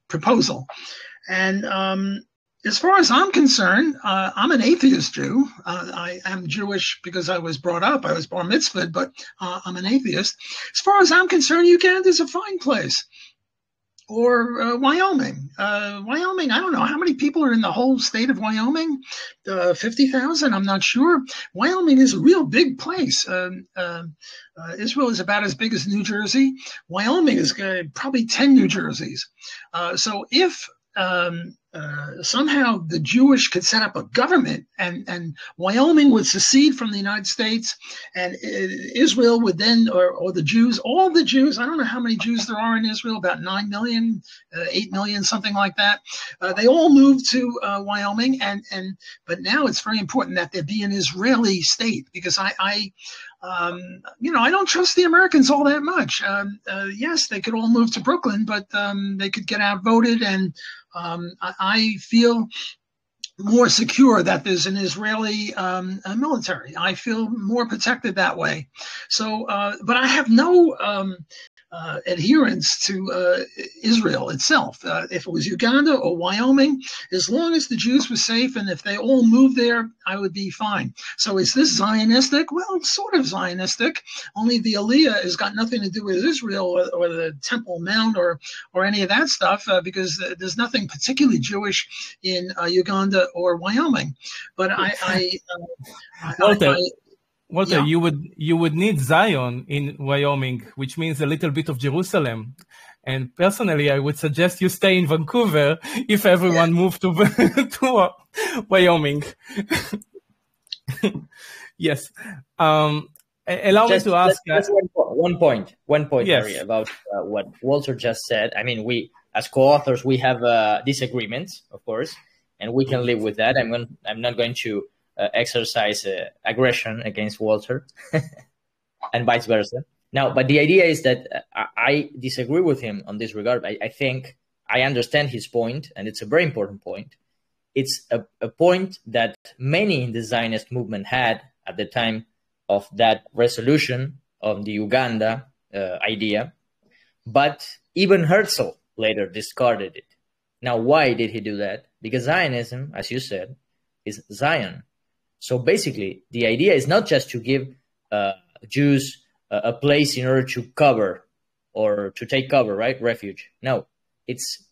S3: proposal. And as far as I'm concerned, I'm an atheist Jew. I am Jewish because I was brought up. I was bar mitzvahed, but I'm an atheist. As far as I'm concerned, Uganda's a fine place. Or Wyoming. Wyoming, I don't know how many people are in the whole state of Wyoming. 50,000, I'm not sure. Wyoming is a real big place. Israel is about as big as New Jersey. Wyoming is probably 10 New Jerseys. So if somehow the Jewish could set up a government and Wyoming would secede from the United States, and Israel would then, or the Jews, all the Jews, I don't know how many Jews there are in Israel, about 9 million, 8 million, something like that. They all moved to Wyoming, but now it's very important that there be an Israeli state, because I don't trust the Americans all that much. Yes, they could all move to Brooklyn, but they could get outvoted, and I feel more secure that there's an Israeli military. I feel more protected that way. So, but I have no adherence to Israel itself. If it was Uganda or Wyoming, as long as the Jews were safe and if they all moved there, I would be fine. So is this Zionistic? Well, it's sort of Zionistic, only the Aliyah has got nothing to do with Israel or the Temple Mount or any of that stuff, because there's nothing particularly Jewish in Uganda or Wyoming. But
S1: Walter,
S3: yeah.
S1: you would need Zion in Wyoming, which means a little bit of Jerusalem. And personally, I would suggest you stay in Vancouver if everyone moved to to Wyoming. Yes. Allow me to ask.
S2: Just one point,
S1: yes.
S2: Harry, about what Walter just said. I mean, we as co-authors we have disagreements, of course, and we can live with that. I'm not going to exercise aggression against Walter and vice versa. Now, but the idea is that I disagree with him on this regard. I think I understand his point, and it's a very important point. It's a point that many in the Zionist movement had at the time of that resolution of the Uganda idea, but even Herzl later discarded it. Now, why did he do that? Because Zionism, as you said, is Zion. So basically, the idea is not just to give Jews a place in order to cover or to take cover, right? Refuge. No, it's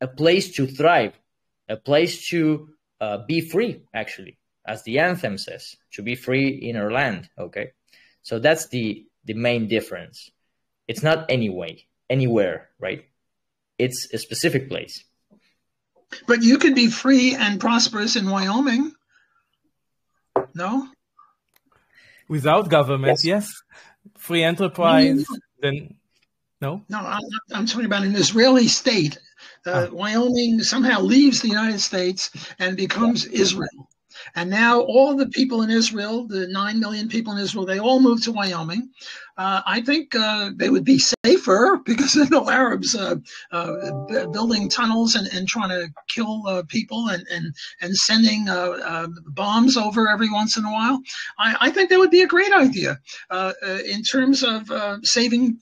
S2: a place to thrive, a place to be free, actually, as the anthem says, to be free in our land, okay? So that's the main difference. It's not anywhere, right? It's a specific place.
S3: But you could be free and prosperous in Wyoming. No?
S1: Without government, yes. Free enterprise, then no?
S3: No, I'm talking about an Israeli state. Wyoming somehow leaves the United States and becomes Israel. And now all the people in Israel, the 9 million people in Israel, they all moved to Wyoming. I think they would be safer because there are no Arabs building tunnels and trying to kill people and sending bombs over every once in a while. I think that would be a great idea in terms of saving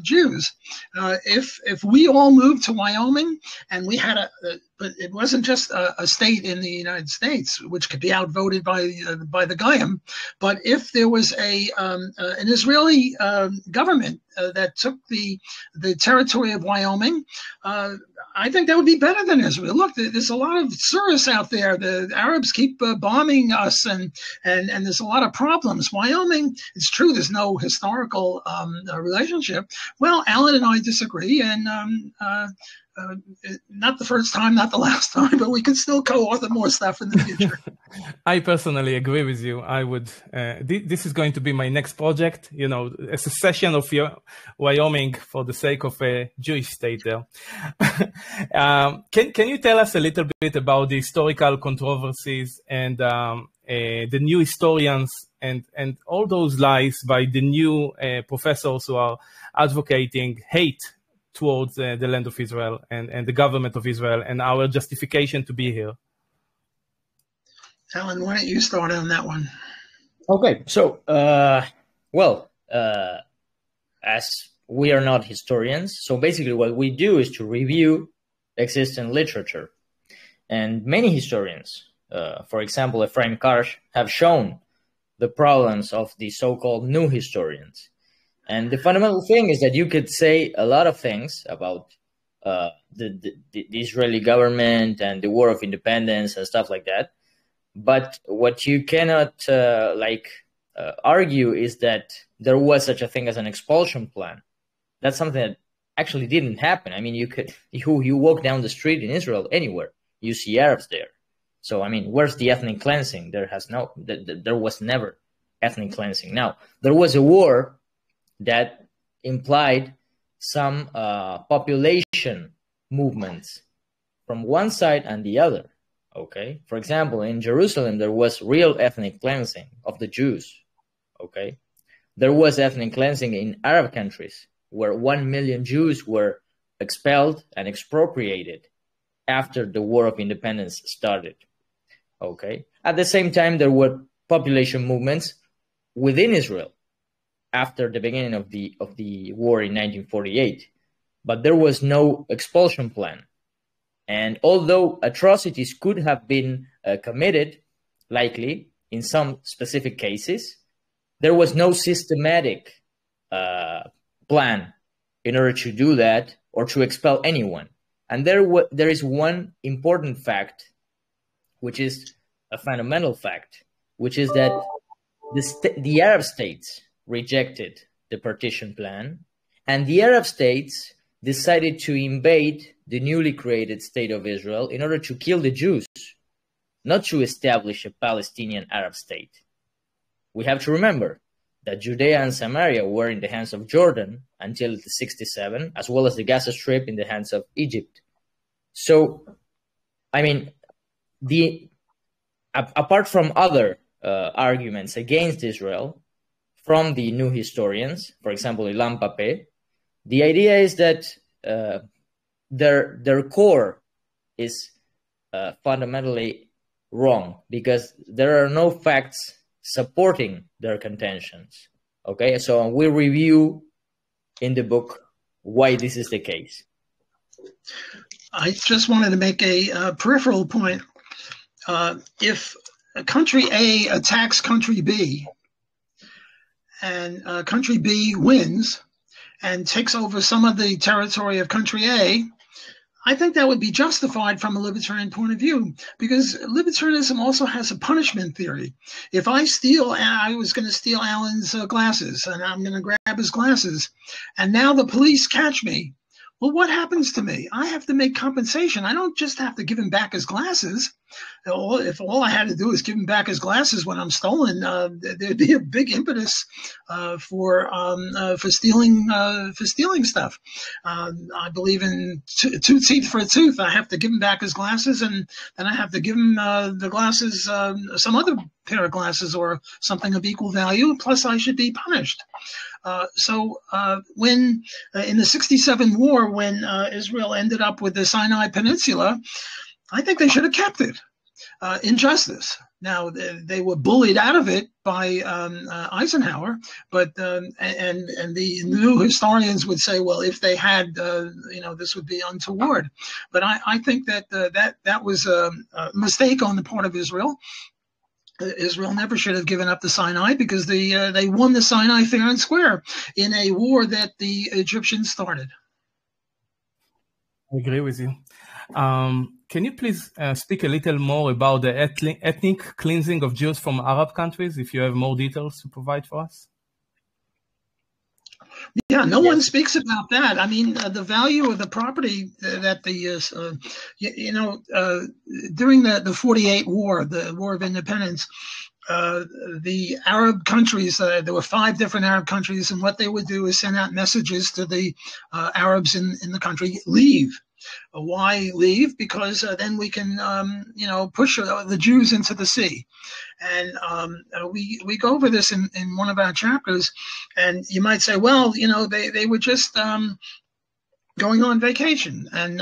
S3: Jews. If we all moved to Wyoming and we had but it wasn't just a state in the United States, which could be outvoted by the Goyim, but if there was an Israeli government that took the territory of Wyoming, I think that would be better than Israel. Look, there's a lot of tourists out there. The Arabs keep bombing us, and there's a lot of problems. Wyoming, it's true, there's no historical relationship. Well, Alan and I disagree, and not the first time, not the last time, but we can still co-author more stuff in the future.
S1: I personally agree with you. I would. This is going to be my next project. You know, a secession of Wyoming for the sake of a Jewish state there. Can you tell us a little bit about the historical controversies and the new historians and all those lies by the new professors who are advocating hate towards the land of Israel and the government of Israel and our justification to be here?
S3: Alan, why don't you start on that one?
S2: Okay, so, as we are not historians, so basically what we do is to review existing literature. And many historians, for example, Ephraim Karsh, have shown the problems of the so-called new historians. And the fundamental thing is that you could say a lot of things about the Israeli government and the War of Independence and stuff like that. But what you cannot argue is that there was such a thing as an expulsion plan. That's something that actually didn't happen. I mean, you walk down the street in Israel anywhere, you see Arabs there. So, I mean, where's the ethnic cleansing? There was never ethnic cleansing. Now, there was a war that implied some population movements from one side and the other. Okay, for example, in Jerusalem, there was real ethnic cleansing of the Jews. Okay, there was ethnic cleansing in Arab countries where 1 million Jews were expelled and expropriated after the War of Independence started. Okay, at the same time, there were population movements within Israel. after the beginning of the war in 1948, but there was no expulsion plan. And although atrocities could have been committed, likely in some specific cases, there was no systematic plan in order to do that or to expel anyone. And there is one important fact, which is a fundamental fact, which is that the Arab states rejected the partition plan, and the Arab states decided to invade the newly created state of Israel in order to kill the Jews, not to establish a Palestinian Arab state. We have to remember that Judea and Samaria were in the hands of Jordan until 1967, as well as the Gaza Strip in the hands of Egypt. So, I mean, apart from other arguments against Israel from the new historians, for example, Ilan Pape, the idea is that their core is fundamentally wrong, because there are no facts supporting their contentions. Okay, so we review in the book why this is the case.
S3: I just wanted to make a peripheral point. If country A attacks country B, and country B wins and takes over some of the territory of country A, I think that would be justified from a libertarian point of view, because libertarianism also has a punishment theory. If I was going to steal Alan's glasses, and I'm going to grab his glasses, and now the police catch me, well, what happens to me? I have to make compensation. I don't just have to give him back his glasses. If all I had to do is give him back his glasses when I'm stolen, there'd be a big impetus for stealing stuff. I believe in two teeth for a tooth. I have to give him back his glasses, and then I have to give him the glasses, some other pair of glasses or something of equal value. Plus, I should be punished. So when in the 1967 war, when Israel ended up with the Sinai Peninsula, I think they should have kept it. Injustice. Now they were bullied out of it by Eisenhower, but and the new historians would say, well, if they had, this would be untoward. But I think that that was a mistake on the part of Israel. Israel never should have given up the Sinai, because they won the Sinai fair and square in a war that the Egyptians started.
S1: I agree with you. Can you please speak a little more about the ethnic cleansing of Jews from Arab countries, if you have more details to provide for us?
S3: Yeah, no one speaks about that. I mean, the value of the property that during the 48 war, the War of Independence, the Arab countries, there were 5 different Arab countries, and what they would do is send out messages to the Arabs in the country: leave. Why leave? Because then we can, push the Jews into the sea. And we go over this in one of our chapters, and you might say, well, they were just going on vacation, and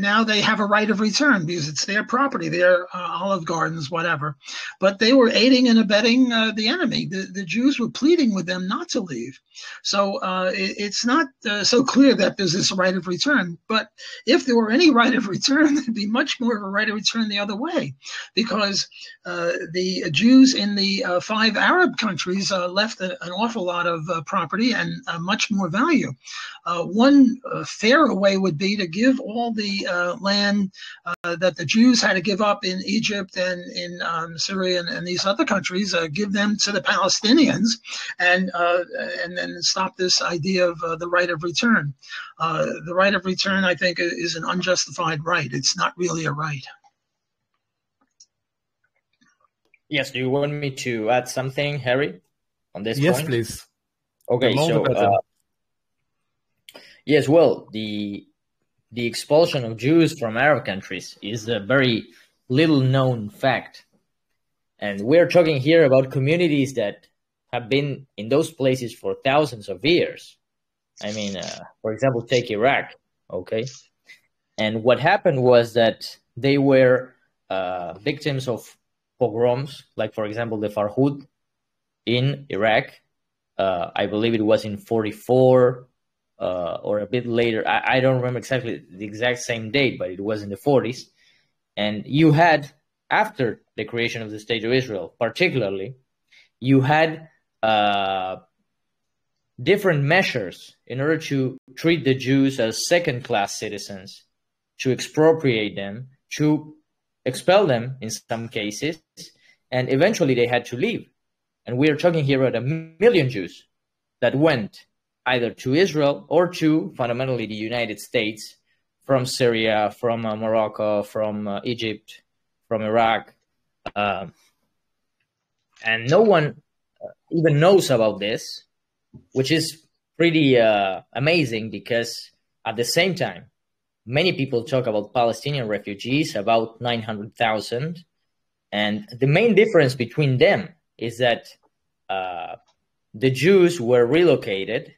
S3: now they have a right of return because it's their property, their olive gardens, whatever. But they were aiding and abetting the enemy. The Jews were pleading with them not to leave. So it's not so clear that there's this right of return. But if there were any right of return, there'd be much more of a right of return the other way, because the Jews in the 5 Arab countries left an awful lot of property and much more value. One fairer way would be to give all the land that the Jews had to give up in Egypt and in Syria and these other countries, give them to the Palestinians, and then stop this idea of the right of return. The right of return, I think, is an unjustified right. It's not really a right.
S2: Yes, do you want me to add something, Harry, on this point?
S1: Yes, please.
S2: Okay, so yes, well, the expulsion of Jews from Arab countries is a very little known fact. And we're talking here about communities that have been in those places for thousands of years. I mean, for example, take Iraq, okay? And what happened was that they were victims of pogroms, like, for example, the Farhud in Iraq. I believe it was in 44 or a bit later. I don't remember exactly the exact same date, but it was in the 40s. And you had, after the creation of the State of Israel, particularly, you had different measures in order to treat the Jews as second-class citizens, to expropriate them, to expel them in some cases, and eventually they had to leave. And we are talking here about 1 million Jews that went either to Israel or to, fundamentally, the United States, from Syria, from Morocco, from Egypt, from Iraq. And no one even knows about this, which is pretty amazing, because at the same time, many people talk about Palestinian refugees, about 900,000. And the main difference between them is that the Jews were relocated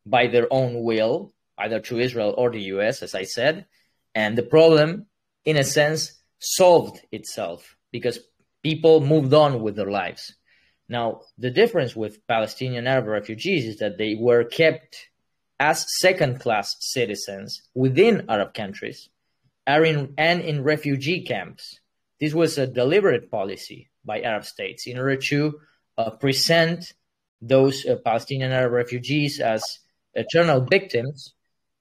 S2: by their own will, either to Israel or the US, as I said. And the problem, in a sense, solved itself because people moved on with their lives. Now, the difference with Palestinian Arab refugees is that they were kept as second-class citizens within Arab countries and in refugee camps. This was a deliberate policy by Arab states in order to present those Palestinian Arab refugees as eternal victims,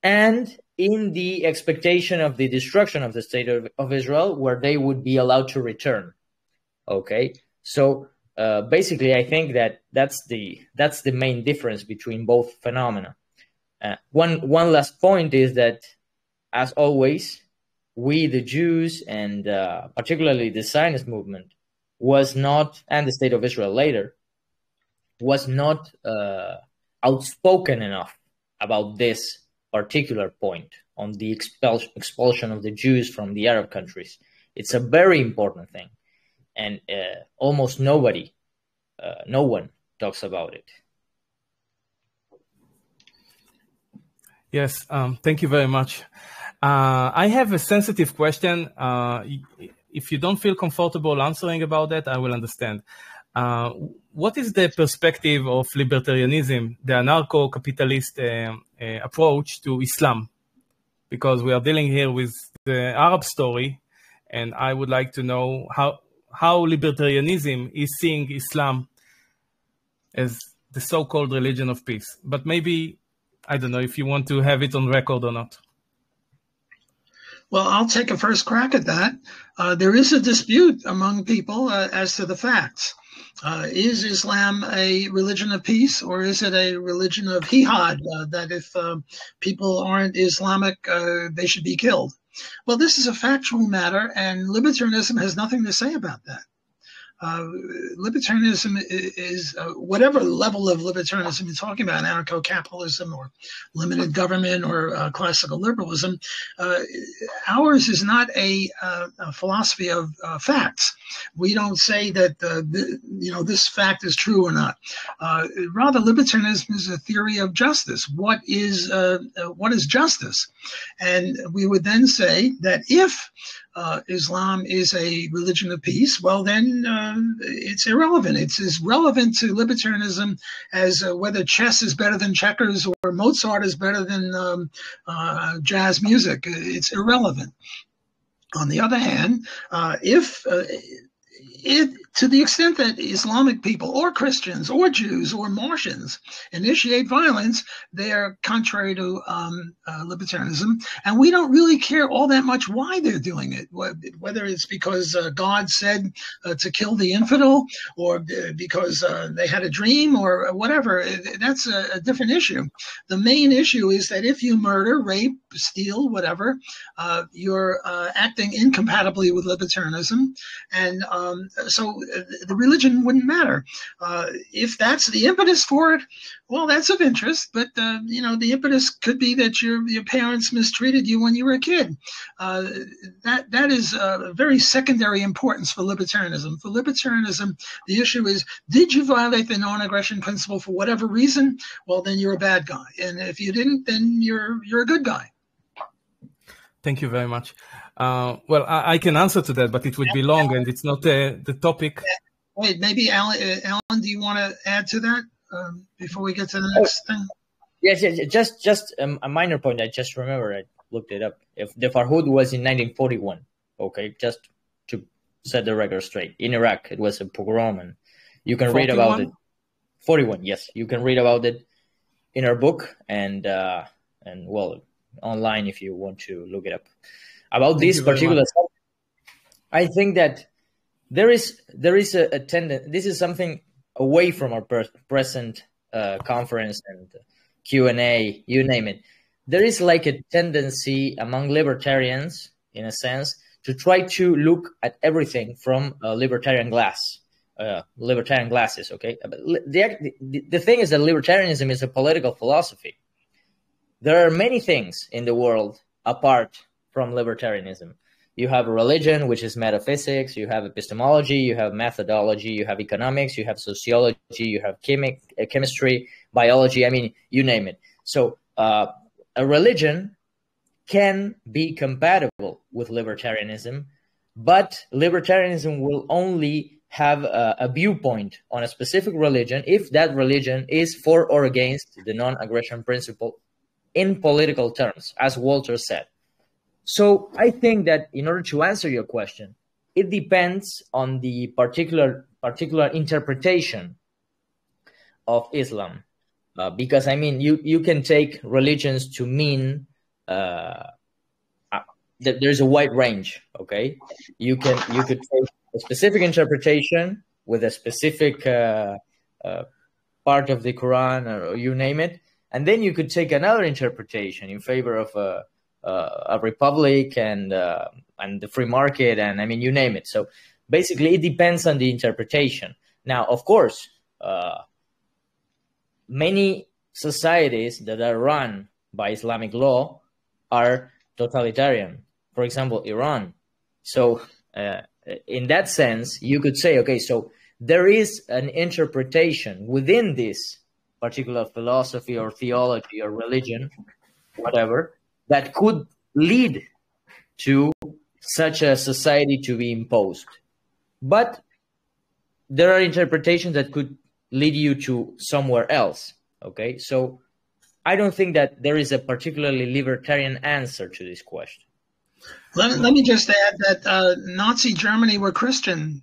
S2: and in the expectation of the destruction of the State of Israel, where they would be allowed to return. Okay, so basically, I think that that's the main difference between both phenomena. One last point is that, as always, we, the Jews, and particularly the Zionist movement, was not, and the State of Israel later, was not outspoken enough about this particular point on the expulsion of the Jews from the Arab countries. It's a very important thing, and almost no one talks about it.
S1: Yes, thank you very much. I have a sensitive question. If you don't feel comfortable answering about that, I will understand. What is the perspective of libertarianism, the anarcho-capitalist approach to Islam? Because we are dealing here with the Arab story, and I would like to know how libertarianism is seeing Islam as the so-called religion of peace. But maybe, I don't know if you want to have it on record or not.
S3: Well, I'll take a first crack at that. There is a dispute among people as to the facts. Is Islam a religion of peace, or is it a religion of jihad, that if people aren't Islamic, they should be killed? Well, this is a factual matter, and libertarianism has nothing to say about that. Libertarianism is whatever level of libertarianism you're talking about, anarcho-capitalism or limited government or classical liberalism. Ours is not a philosophy of facts. We don't say that this fact is true or not. Rather, libertarianism is a theory of justice. What is justice? And we would then say that if Islam is a religion of peace, well, then it's irrelevant. It's as relevant to libertarianism as whether chess is better than checkers or Mozart is better than jazz music. It's irrelevant. On the other hand, if to the extent that Islamic people or Christians or Jews or Martians initiate violence, they are contrary to libertarianism. And we don't really care all that much why they're doing it, whether it's because God said to kill the infidel, or because they had a dream, or whatever. That's a different issue. The main issue is that if you murder, rape, steal, whatever, you're acting incompatibly with libertarianism. And so the religion wouldn't matter. If that's the impetus for it, well, that's of interest. But, the impetus could be that your parents mistreated you when you were a kid. That is a very secondary importance for libertarianism. For libertarianism, the issue is, did you violate the non-aggression principle for whatever reason? Well, then you're a bad guy. And if you didn't, then you're a good guy.
S1: Thank you very much. Well, I can answer to that, but it would be long, and it's not the topic.
S3: Wait, maybe Alan, do you want to add to that? before we get to the next thing?
S2: Yes, just a minor point. I just remember I looked it up. If the Farhud was in 1941, okay, just to set the record straight. In Iraq, it was a pogrom, and you can
S1: 41?
S2: read about it. 41, yes, you can read about it in our book and well, online if you want to look it up. About this particular subject, I think that there is a tendency. This is something away from our present conference and Q&A, you name it. There is like a tendency among libertarians, in a sense, to try to look at everything from a libertarian glasses. Okay, but the thing is that libertarianism is a political philosophy. There are many things in the world apart from libertarianism. You have religion, which is metaphysics. You have epistemology. You have methodology. You have economics. You have sociology. You have chemistry, biology. I mean, you name it. So a religion can be compatible with libertarianism, but libertarianism will only have a viewpoint on a specific religion if that religion is for or against the non-aggression principle in political terms, as Walter said. So I think that in order to answer your question, it depends on the particular interpretation of Islam, because I mean you can take religions to mean that there's a wide range. Okay, you could take a specific interpretation with a specific part of the Quran, or you name it, and then you could take another interpretation in favor of a republic and the free market, and I mean you name it. So basically, it depends on the interpretation. Now, of course, many societies that are run by Islamic law are totalitarian. For example, Iran. So in that sense, you could say, okay, so there is an interpretation within this particular philosophy or theology or religion, whatever, that could lead to such a society to be imposed. But there are interpretations that could lead you to somewhere else. Okay, so I don't think that there is a particularly libertarian answer to this question.
S3: Let me just add that Nazi Germany were Christian.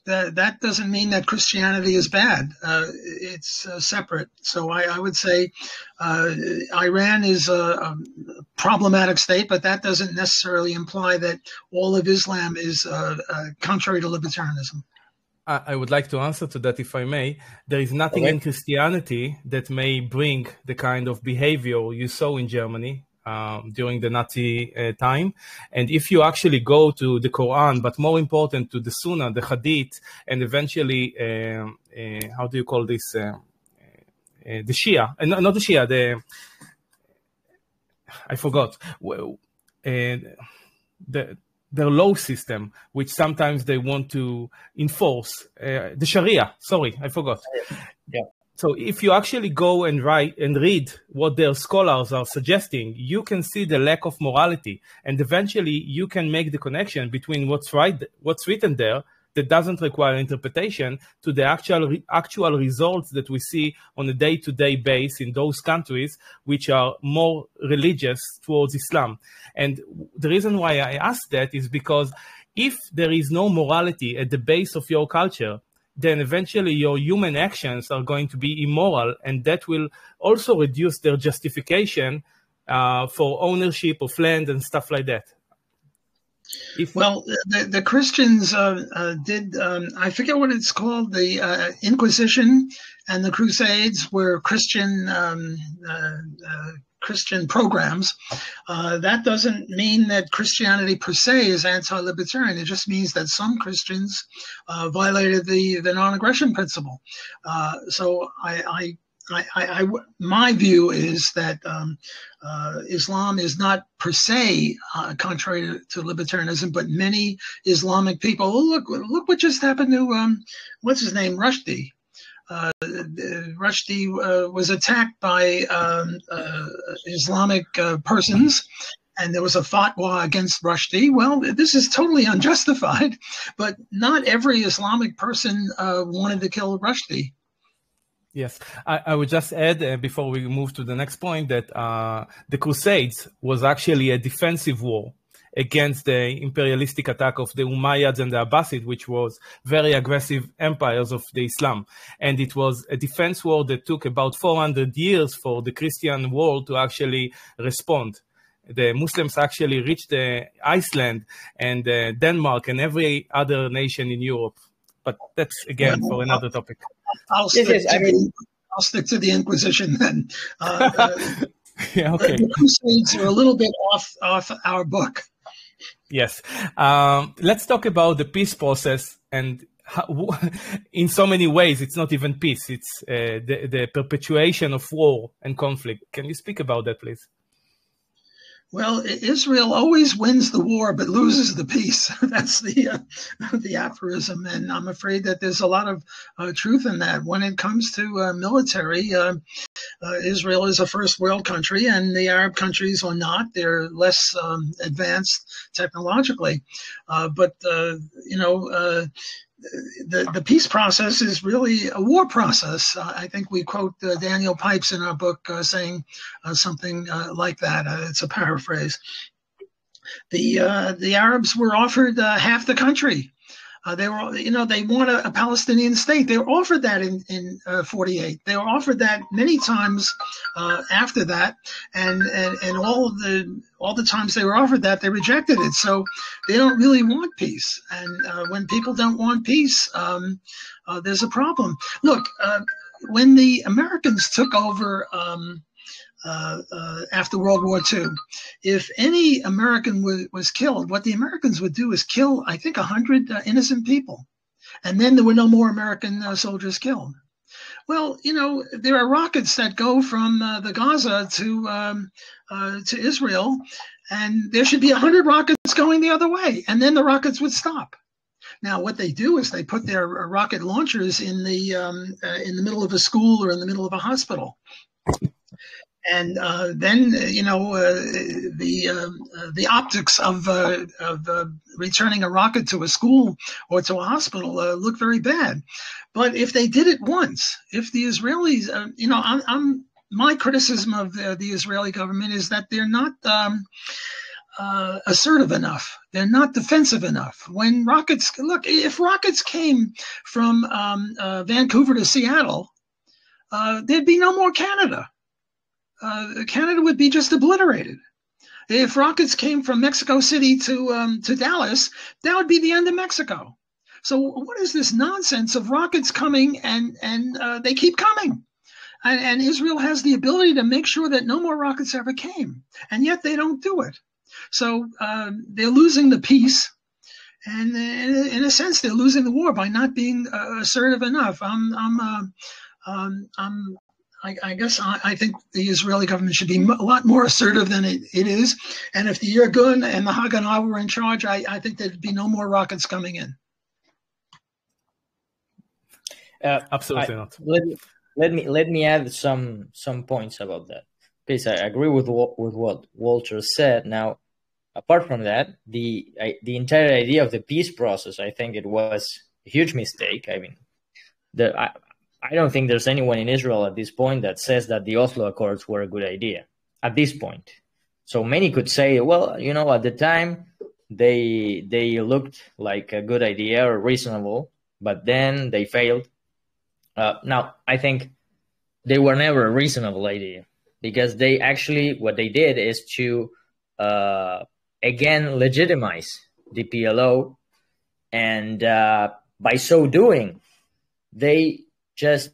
S3: That doesn't mean that Christianity is bad. It's separate. So I would say Iran is a problematic state, but that doesn't necessarily imply that all of Islam is contrary to libertarianism.
S1: I would like to answer to that, if I may. There is nothing in Christianity that may bring the kind of behavior you saw in Germany during the Nazi time. And if you actually go to the Quran, but more important to the Sunnah, the Hadith, and eventually, how do you call this? The Shia, not the Shia, I forgot. Their law system, which sometimes they want to enforce, the Sharia. Sorry, I forgot.
S2: Yeah.
S1: So if you actually go and write and read what their scholars are suggesting, you can see the lack of morality, and eventually you can make the connection between what's written there that doesn't require interpretation to the actual results that we see on a day-to-day basis in those countries which are more religious towards Islam. And the reason why I ask that is because if there is no morality at the base of your culture, then eventually your human actions are going to be immoral, and that will also reduce their justification for ownership of land and stuff like that.
S3: Well, the Christians did, I forget what it's called, the Inquisition and the Crusades were Christian programs. That doesn't mean that Christianity per se is anti-libertarian. It just means that some Christians violated the non-aggression principle. So my view is that Islam is not per se contrary to libertarianism, but many Islamic people. Look what just happened to what's his name, Rushdie. Rushdie was attacked by Islamic persons, and there was a fatwa against Rushdie. Well, this is totally unjustified, but not every Islamic person wanted to kill Rushdie.
S1: Yes, I would just add before we move to the next point that the Crusades was actually a defensive war against the imperialistic attack of the Umayyads and the Abbasids, which was very aggressive empires of the Islam. And it was a defense war that took about 400 years for the Christian world to actually respond. The Muslims actually reached Iceland and Denmark and every other nation in Europe. But that's, again, for another topic.
S3: I'll stick to the Inquisition then.
S1: Yeah, okay.
S3: The Crusades are a little bit off our book.
S1: Yes. Let's talk about the peace process, and how, in so many ways, it's not even peace. It's the perpetuation of war and conflict. Can you speak about that, please?
S3: Well, Israel always wins the war but loses the peace. That's the aphorism, and I'm afraid that there's a lot of truth in that. When it comes to military, Israel is a first world country, and the Arab countries are not. They're less advanced technologically, but the peace process is really a war process. I think we quote Daniel Pipes in our book saying something like that. It's a paraphrase. The Arabs were offered half the country. They want a Palestinian state. They were offered that in 48. They were offered that many times after that, and all the times they were offered that, they rejected it. So they don't really want peace. And when people don't want peace, there's a problem. Look, when the Americans took over after World War II, if any American was killed, what the Americans would do is kill, I think, 100 innocent people. And then there were no more American soldiers killed. Well, there are rockets that go from the Gaza to Israel, and there should be 100 rockets going the other way, and then the rockets would stop. Now, what they do is they put their rocket launchers in the middle of a school or in the middle of a hospital. And then, the optics of returning a rocket to a school or to a hospital look very bad. But if they did it once, if the Israelis, my criticism of the Israeli government is that they're not assertive enough. They're not defensive enough. When if rockets came from Vancouver to Seattle, there'd be no more Canada. Canada would be just obliterated. If rockets came from Mexico City to Dallas, that would be the end of Mexico. So what is this nonsense of rockets coming and they keep coming? And Israel has the ability to make sure that no more rockets ever came, and yet they don't do it. So they're losing the peace, and in a sense, they're losing the war by not being assertive enough. I guess I think the Israeli government should be a lot more assertive than it is. And if the Irgun and the Haganah were in charge, I think there'd be no more rockets coming in.
S1: Absolutely not.
S2: Let me add some points about that. Please, I agree with what Walter said. Now, apart from that, the entire idea of the peace process, I think it was a huge mistake. I mean, I don't think there's anyone in Israel at this point that says that the Oslo Accords were a good idea at this point. So many could say, well, at the time they looked like a good idea or reasonable, but then they failed. Now, I think they were never a reasonable idea, because they actually, what they did is to, again, legitimize the PLO. And by so doing, they just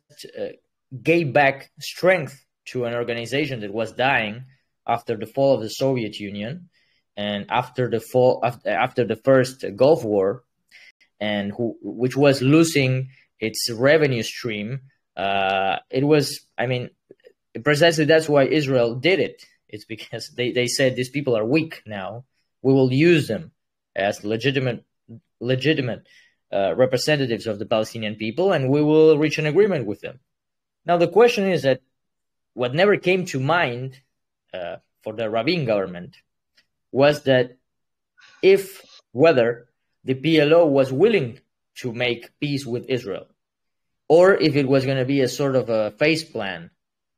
S2: gave back strength to an organization that was dying after the fall of the Soviet Union and after the first Gulf War, and which was losing its revenue stream. It was, precisely that's why Israel did it. It's because they said these people are weak now. We will use them as legitimate representatives of the Palestinian people, and we will reach an agreement with them. Now, the question is that what never came to mind for the Rabin government was that whether the PLO was willing to make peace with Israel, or if it was going to be a sort of a phase plan,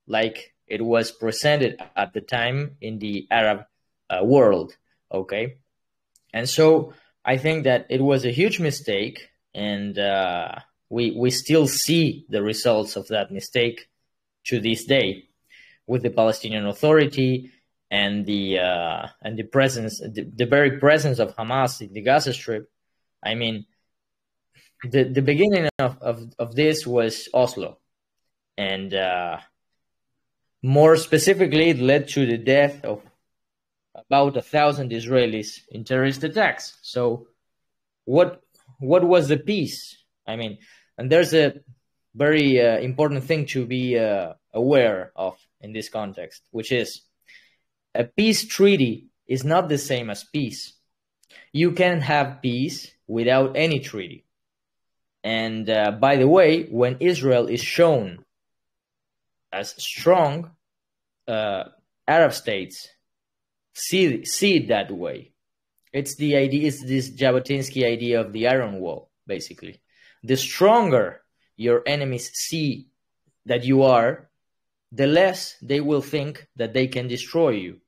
S2: like it was presented at the time in the Arab world. Okay, and so I think that it was a huge mistake, and we still see the results of that mistake to this day, with the Palestinian Authority and the presence, the very presence of Hamas in the Gaza Strip. I mean, the beginning of this was Oslo, and more specifically, it led to the death of about 1,000 Israelis in terrorist attacks. So, what was the peace? I mean, and there's a very important thing to be aware of in this context, which is a peace treaty is not the same as peace. You can have peace without any treaty. And by the way, when Israel is shown as strong, Arab states see it that way. It's the idea, it's this Jabotinsky idea of the iron wall, basically. The stronger your enemies see that you are, the less they will think that they can destroy you.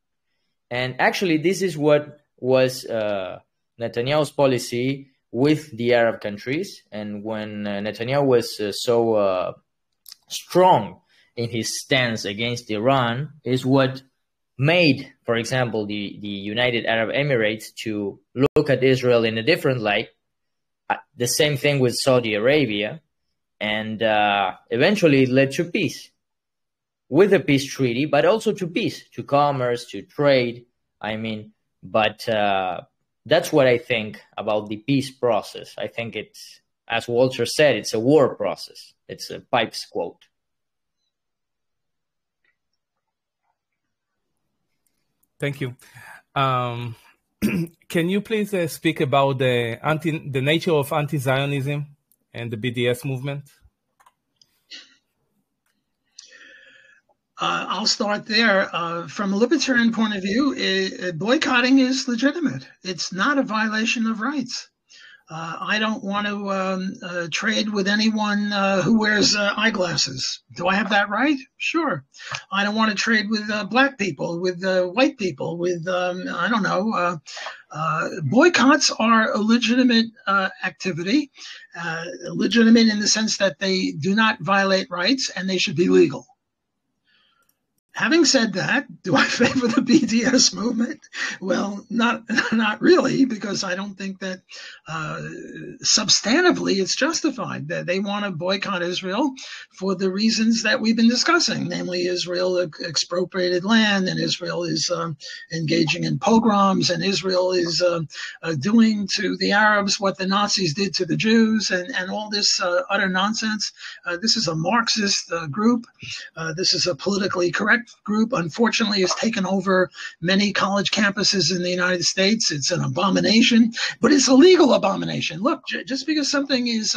S2: And actually, this is what was Netanyahu's policy with the Arab countries. And when Netanyahu was so strong in his stance against Iran, is what made, for example, the United Arab Emirates to look at Israel in a different light. The same thing with Saudi Arabia, and eventually it led to peace, with a peace treaty, but also to peace, to commerce, to trade. I mean, but that's what I think about the peace process. I think it's, as Walter said, it's a war process. It's a Pipes quote.
S1: Thank you. Can you please speak about the nature of anti-Zionism and the BDS movement?
S3: I'll start there. From a libertarian point of view, boycotting is legitimate. It's not a violation of rights. I don't want to trade with anyone who wears eyeglasses. Do I have that right? Sure. I don't want to trade with black people, with white people, with, I don't know. Boycotts are a legitimate activity, legitimate in the sense that they do not violate rights and they should be legal. Having said that, do I favor the BDS movement? Well, not really, because I don't think that substantively it's justified. That they want to boycott Israel for the reasons that we've been discussing, namely Israel expropriated land, and Israel is engaging in pogroms, and Israel is doing to the Arabs what the Nazis did to the Jews, and all this utter nonsense. This is a Marxist group. This is a politically correct group. Unfortunately, has taken over many college campuses in the United States. It's an abomination, but it's a legal abomination. Look, just because something is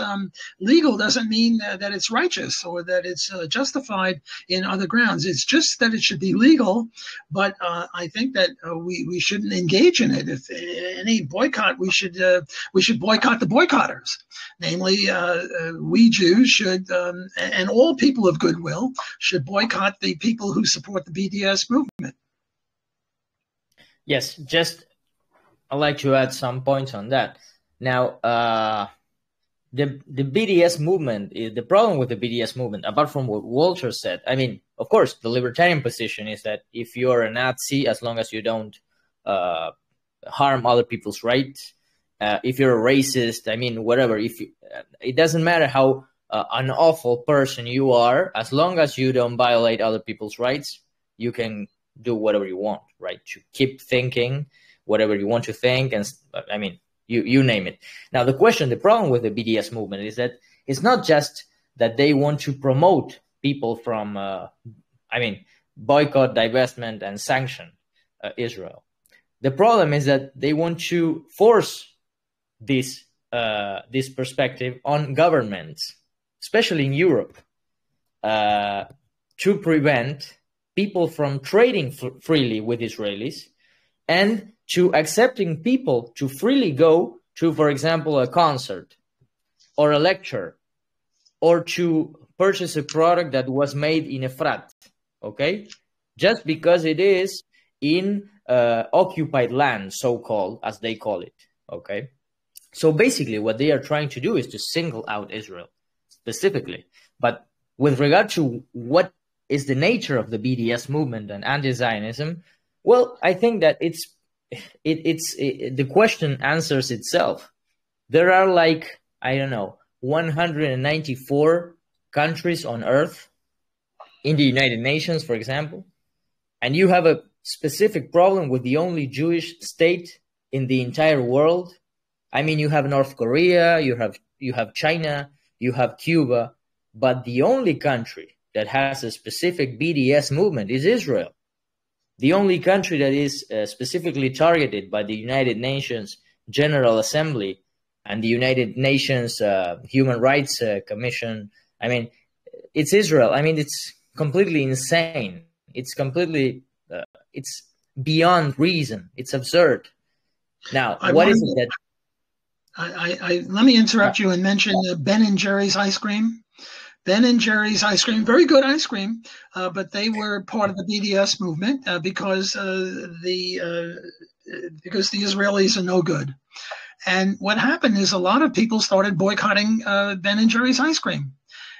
S3: legal doesn't mean that it's righteous or that it's justified in other grounds. It's just that it should be legal, but I think that we shouldn't engage in it. If any boycott, we should boycott the boycotters. Namely, we Jews should, and all people of goodwill should boycott the people who support the BDS movement.
S2: Yes, just I'd like to add some points on that. Now, the BDS movement, the problem with the BDS movement, apart from what Walter said, I mean, of course, the libertarian position is that if you're a Nazi, as long as you don't harm other people's rights, if you're a racist, I mean, whatever, it doesn't matter how an awful person you are, as long as you don't violate other people's rights, you can do whatever you want, right? To keep thinking whatever you want to think, and I mean, you name it. Now, the problem with the BDS movement is that it's not just that they want to promote people from, boycott, divestment, and sanction Israel. The problem is that they want to force this perspective on governments, especially in Europe, to prevent people from trading freely with Israelis and to accepting people to freely go to, for example, a concert or a lecture or to purchase a product that was made in Efrat, okay? Just because it is in occupied land, so-called, as they call it, okay? So basically what they are trying to do is to single out Israel specifically. But with regard to what is the nature of the BDS movement and anti-Zionism, well, I think that the question answers itself. There are like, I don't know, 194 countries on earth in the United Nations, for example, and you have a specific problem with the only Jewish state in the entire world. I mean, you have North Korea, you have China, you have Cuba, but the only country that has a specific BDS movement is Israel. The only country that is specifically targeted by the United Nations General Assembly and the United Nations Human Rights Commission, I mean, it's Israel. I mean, it's completely insane. It's completely, it's beyond reason. It's absurd. Now, what is it that...
S3: let me interrupt you and mention Ben and Jerry's ice cream. Ben and Jerry's ice cream, very good ice cream, but they were part of the BDS movement because the Israelis are no good. And what happened is a lot of people started boycotting Ben and Jerry's ice cream.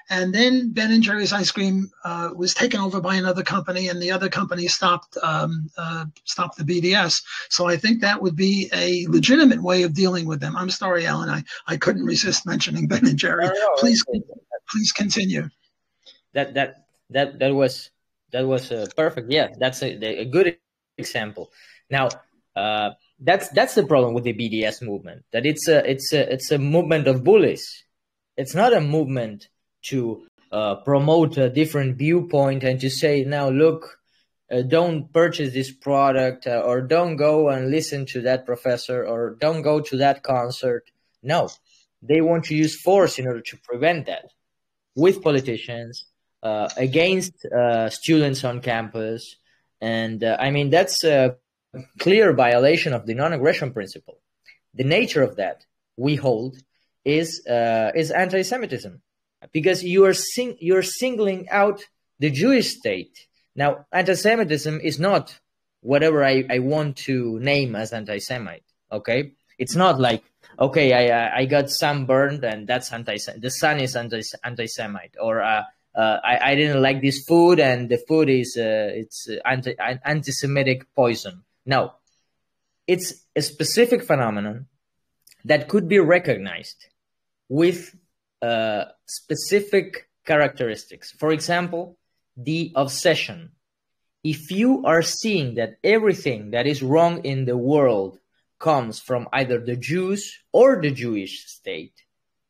S3: And then Ben and Jerry's ice cream was taken over by another company, and the other company stopped the BDS. So I think that would be a legitimate way of dealing with them. I'm sorry, Alan, I couldn't resist mentioning Ben and Jerry. Please continue.
S2: That was perfect. Yeah, that's a good example. Now, that's the problem with the BDS movement. That it's a movement of bullies. It's not a movement to promote a different viewpoint and to say, now look, don't purchase this product or don't go and listen to that professor or don't go to that concert. No, they want to use force in order to prevent that with politicians, against students on campus. And I mean, that's a clear violation of the non-aggression principle. The nature of that, we hold, is anti-Semitism. Because you are singling out the Jewish state. Now, anti-Semitism is not whatever I want to name as anti-Semite, okay? It's not like, okay, I got sunburned and that's the sun is anti-Semite, or I didn't like this food and the food is it's anti-Semitic poison. No, it's a specific phenomenon that could be recognized with specific characteristics. For example, the obsession. If you are seeing that everything that is wrong in the world comes from either the Jews or the Jewish state,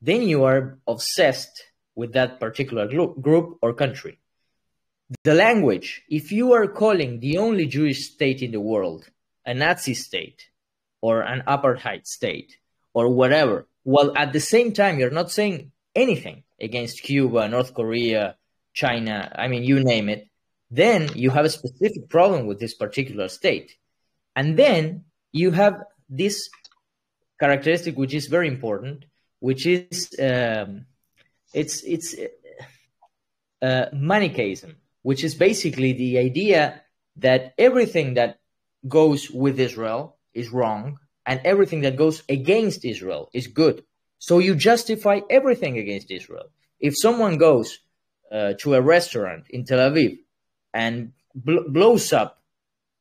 S2: then you are obsessed with that particular group or country. The language. If you are calling the only Jewish state in the world a Nazi state or an apartheid state or whatever, while at the same time you're not saying anything against Cuba, North Korea, China, I mean, you name it, then you have a specific problem with this particular state. And then you have this characteristic, which is very important, which is Manichaeism, which is basically the idea that everything that goes with Israel is wrong and everything that goes against Israel is good. So you justify everything against Israel. If someone goes to a restaurant in Tel Aviv and blows up,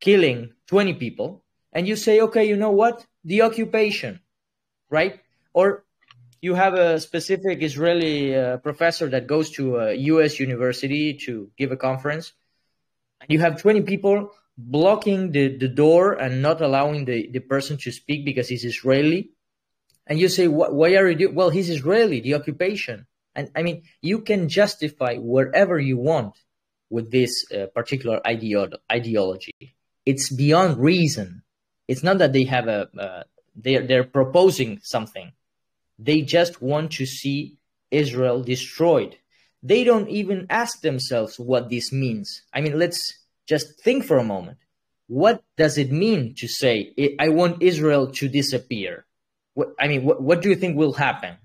S2: killing 20 people, and you say, okay, you know what? The occupation, right? Or you have a specific Israeli professor that goes to a US university to give a conference. You have 20 people blocking the door and not allowing the person to speak because he's Israeli. And you say, why are you doing? Well, he's Israeli, the occupation. And I mean, you can justify wherever you want with this particular ideology. It's beyond reason. It's not that they have they're proposing something. They just want to see Israel destroyed. They don't even ask themselves what this means. I mean, let's just think for a moment. What does it mean to say, I want Israel to disappear? What do you think will happen?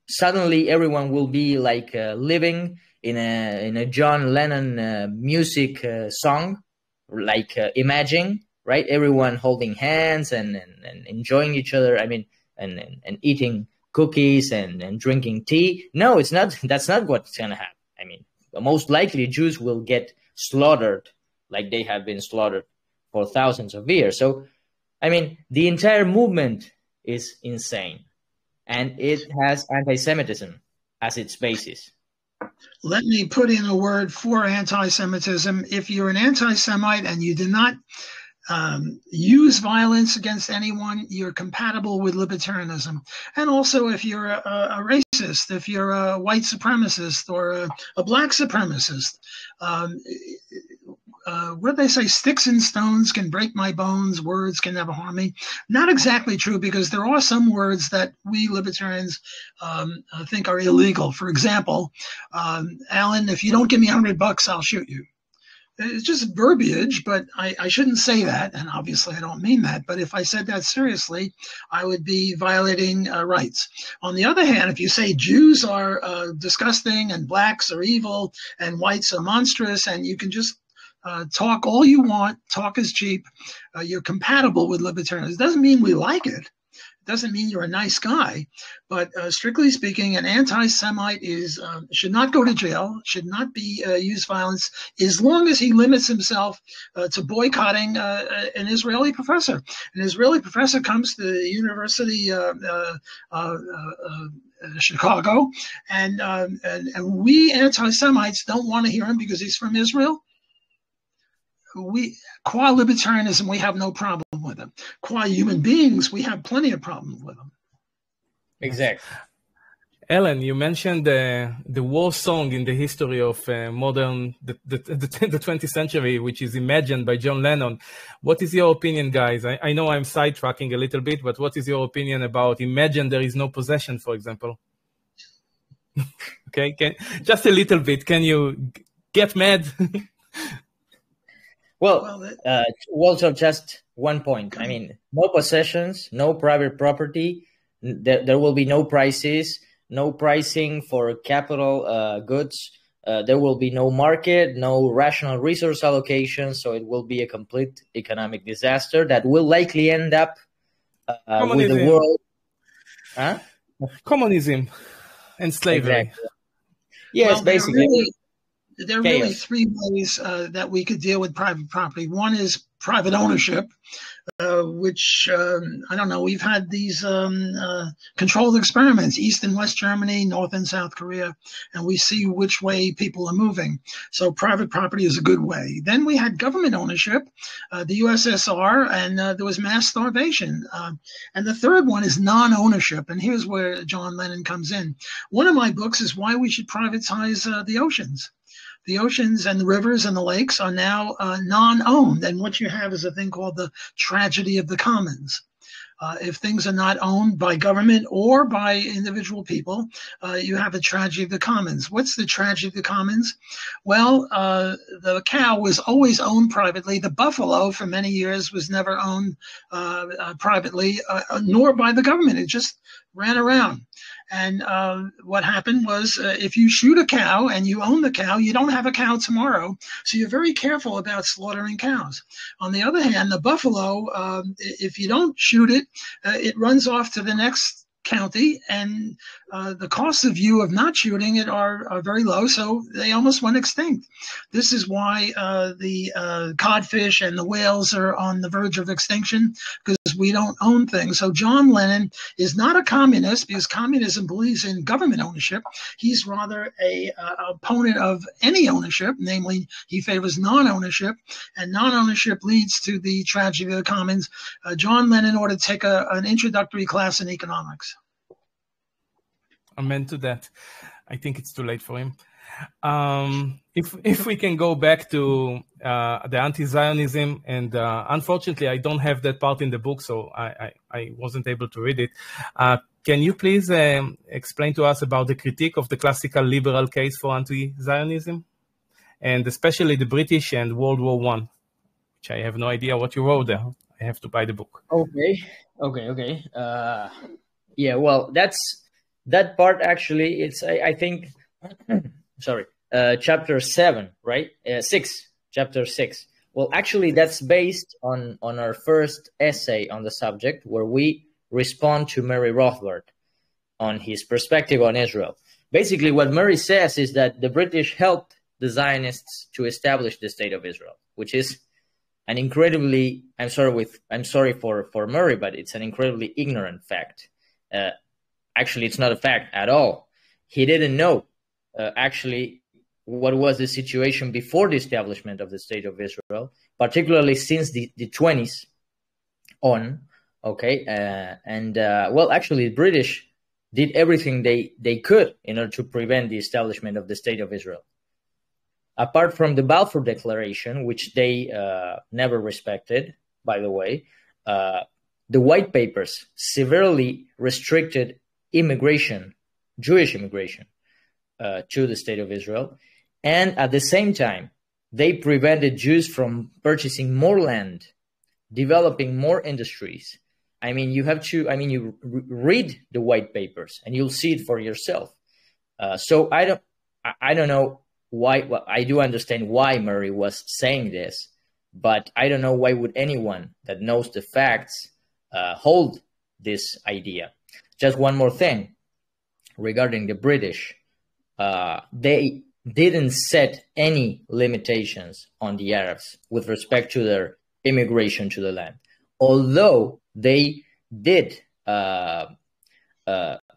S2: suddenly everyone will be like living in a John Lennon music song, like Imagine, right? Everyone holding hands and enjoying each other. I mean, and eating cookies and drinking tea. No, it's not. That's not what's gonna happen. I mean, most likely Jews will get slaughtered like they have been slaughtered for thousands of years. So, I mean, the entire movement is insane, and it has anti-Semitism as its basis.
S3: Let me put in a word for anti-Semitism. If you're an anti-Semite and you do not use violence against anyone, you're compatible with libertarianism. And also, if you're a racist, if you're a white supremacist or a black supremacist, what they say, sticks and stones can break my bones, words can never harm me. Not exactly true, because there are some words that we libertarians think are illegal. For example, Alan, if you don't give me $100, I'll shoot you. It's just verbiage, but I shouldn't say that, and obviously I don't mean that. But if I said that seriously, I would be violating rights. On the other hand, if you say Jews are disgusting and blacks are evil and whites are monstrous, and you can just talk all you want, talk is cheap, you're compatible with libertarianism. It doesn't mean we like it. Doesn't mean you're a nice guy, but strictly speaking, an anti-Semite should not go to jail, should not be use violence, as long as he limits himself to boycotting an Israeli professor. An Israeli professor comes to the University Chicago, and we anti-Semites don't want to hear him because he's from Israel. Qua libertarianism, we have no problem with them. Qua human beings, we have plenty of problems with them.
S2: Exactly.
S1: Ellen, you mentioned the war song in the history of modern, the 20th century, which is Imagine by John Lennon. What is your opinion, guys? I know I'm sidetracking a little bit, but what is your opinion about Imagine There Is No Possession, for example? Okay, just a little bit. Can you get mad?
S2: Well, Walter, just one point. I mean, no possessions, no private property. There will be no prices, no pricing for capital goods. There will be no market, no rational resource allocation. So it will be a complete economic disaster that will likely end up with the world. Huh?
S1: Communism and slavery.
S2: Exactly. Yes, well, basically.
S3: There are really three ways that we could deal with private property. One is private ownership, which, I don't know, we've had these controlled experiments, East and West Germany, North and South Korea, and we see which way people are moving. So private property is a good way. Then we had government ownership, the USSR, and there was mass starvation. And the third one is non-ownership, and here's where John Lennon comes in. One of my books is why we should privatize the oceans. The oceans and the rivers and the lakes are now non-owned. And what you have is a thing called the tragedy of the commons. If things are not owned by government or by individual people, you have a tragedy of the commons. What's the tragedy of the commons? Well, the cow was always owned privately. The buffalo for many years was never owned privately, nor by the government. It just ran around. And what happened was if you shoot a cow and you own the cow, you don't have a cow tomorrow. So you're very careful about slaughtering cows. On the other hand, the buffalo, if you don't shoot it, it runs off to the next county, and the costs of you of not shooting it are very low, so they almost went extinct. This is why the codfish and the whales are on the verge of extinction, because we don't own things. So John Lennon is not a communist, because communism believes in government ownership. He's rather a opponent of any ownership, namely he favors non-ownership, and non-ownership leads to the tragedy of the commons. John Lennon ought to take an introductory class in economics.
S1: Amen to that. I think it's too late for him. If we can go back to the anti-Zionism, and unfortunately I don't have that part in the book, so I wasn't able to read it. Can you please explain to us about the critique of the classical liberal case for anti-Zionism, and especially the British and World War I, which I have no idea what you wrote there. I have to buy the book.
S2: Okay. Yeah, well, that part actually, it's I think, sorry, chapter 7, right? 6, chapter 6. Well, actually, that's based on our first essay on the subject, where we respond to Murray Rothbard on his perspective on Israel. Basically, what Murray says is that the British helped the Zionists to establish the state of Israel, which is an incredibly, I'm sorry for Murray, but it's an incredibly ignorant fact. Actually, it's not a fact at all. He didn't know actually what was the situation before the establishment of the state of Israel, particularly since the 20s on. Okay, well, actually, the British did everything they could in order to prevent the establishment of the state of Israel. Apart from the Balfour Declaration, which they never respected, by the way, the White Papers severely restricted immigration, Jewish immigration, to the state of Israel. And at the same time, they prevented Jews from purchasing more land, developing more industries. I mean, you read the White Papers and you'll see it for yourself. So I don't know why. Well, I do understand why Murray was saying this, but I don't know why would anyone that knows the facts hold this idea. Just one more thing regarding the British. They didn't set any limitations on the Arabs with respect to their immigration to the land, although they did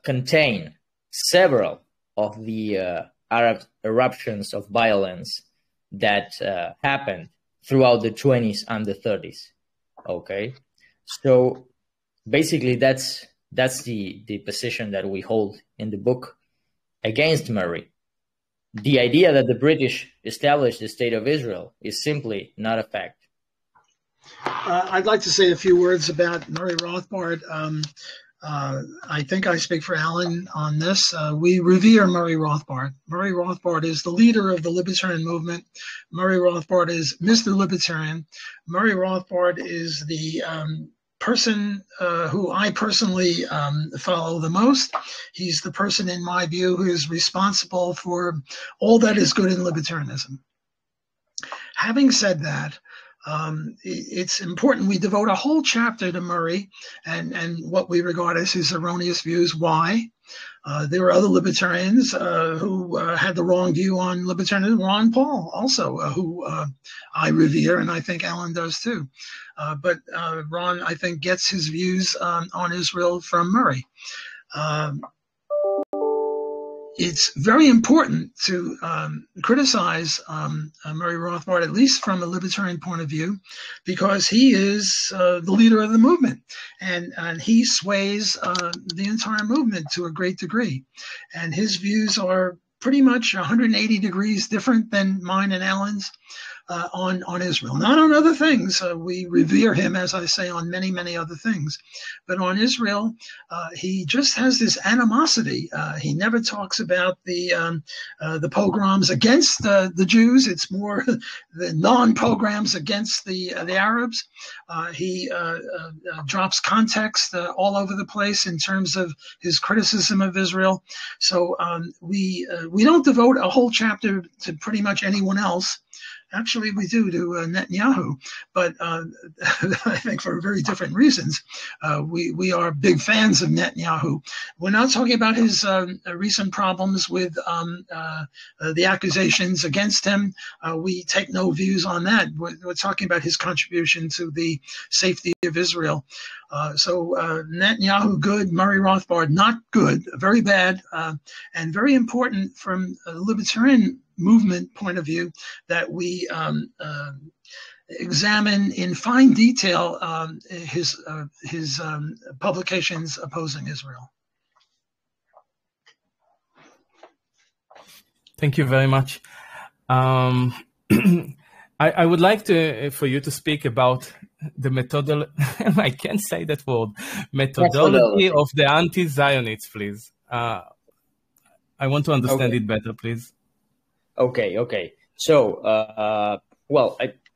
S2: contain several of the Arab eruptions of violence that happened throughout the 20s and the 30s. Okay, so basically that's the position that we hold in the book against Murray. The idea that the British established the state of Israel is simply not a fact.
S3: I'd like to say a few words about Murray Rothbard. I think I speak for Alan on this. We revere Murray Rothbard. Murray Rothbard is the leader of the libertarian movement. Murray Rothbard is Mr. Libertarian. Murray Rothbard is the person who I personally follow the most. He's the person, in my view, who is responsible for all that is good in libertarianism. Having said that, it's important we devote a whole chapter to Murray and what we regard as his erroneous views. Why? There were other libertarians who had the wrong view on libertarianism. Ron Paul also, who I revere, and I think Alan does too. But Ron, I think, gets his views on Israel from Murray. It's very important to criticize Murray Rothbard, at least from a libertarian point of view, because he is the leader of the movement, and he sways the entire movement to a great degree. And his views are pretty much 180 degrees different than mine and Alan's on Israel. Not on other things. We revere him, as I say, on many, many other things. But on Israel, he just has this animosity. He never talks about the pogroms against the Jews. It's more the non-pogroms against the Arabs. He drops context all over the place in terms of his criticism of Israel. So we don't devote a whole chapter to pretty much anyone else. Actually, we do to Netanyahu, but I think for very different reasons. We are big fans of Netanyahu. We're not talking about his recent problems with the accusations against him. We take no views on that. We're talking about his contribution to the safety of Israel. So Netanyahu, good. Murray Rothbard, not good. Very bad, and very important from a libertarian movement point of view that we examine in fine detail his publications opposing Israel.
S1: Thank you very much. I would like for you to speak about the methodology. I can't say that word. Methodology of the anti-Zionists, please. I want to understand it better, please.
S2: Okay. So,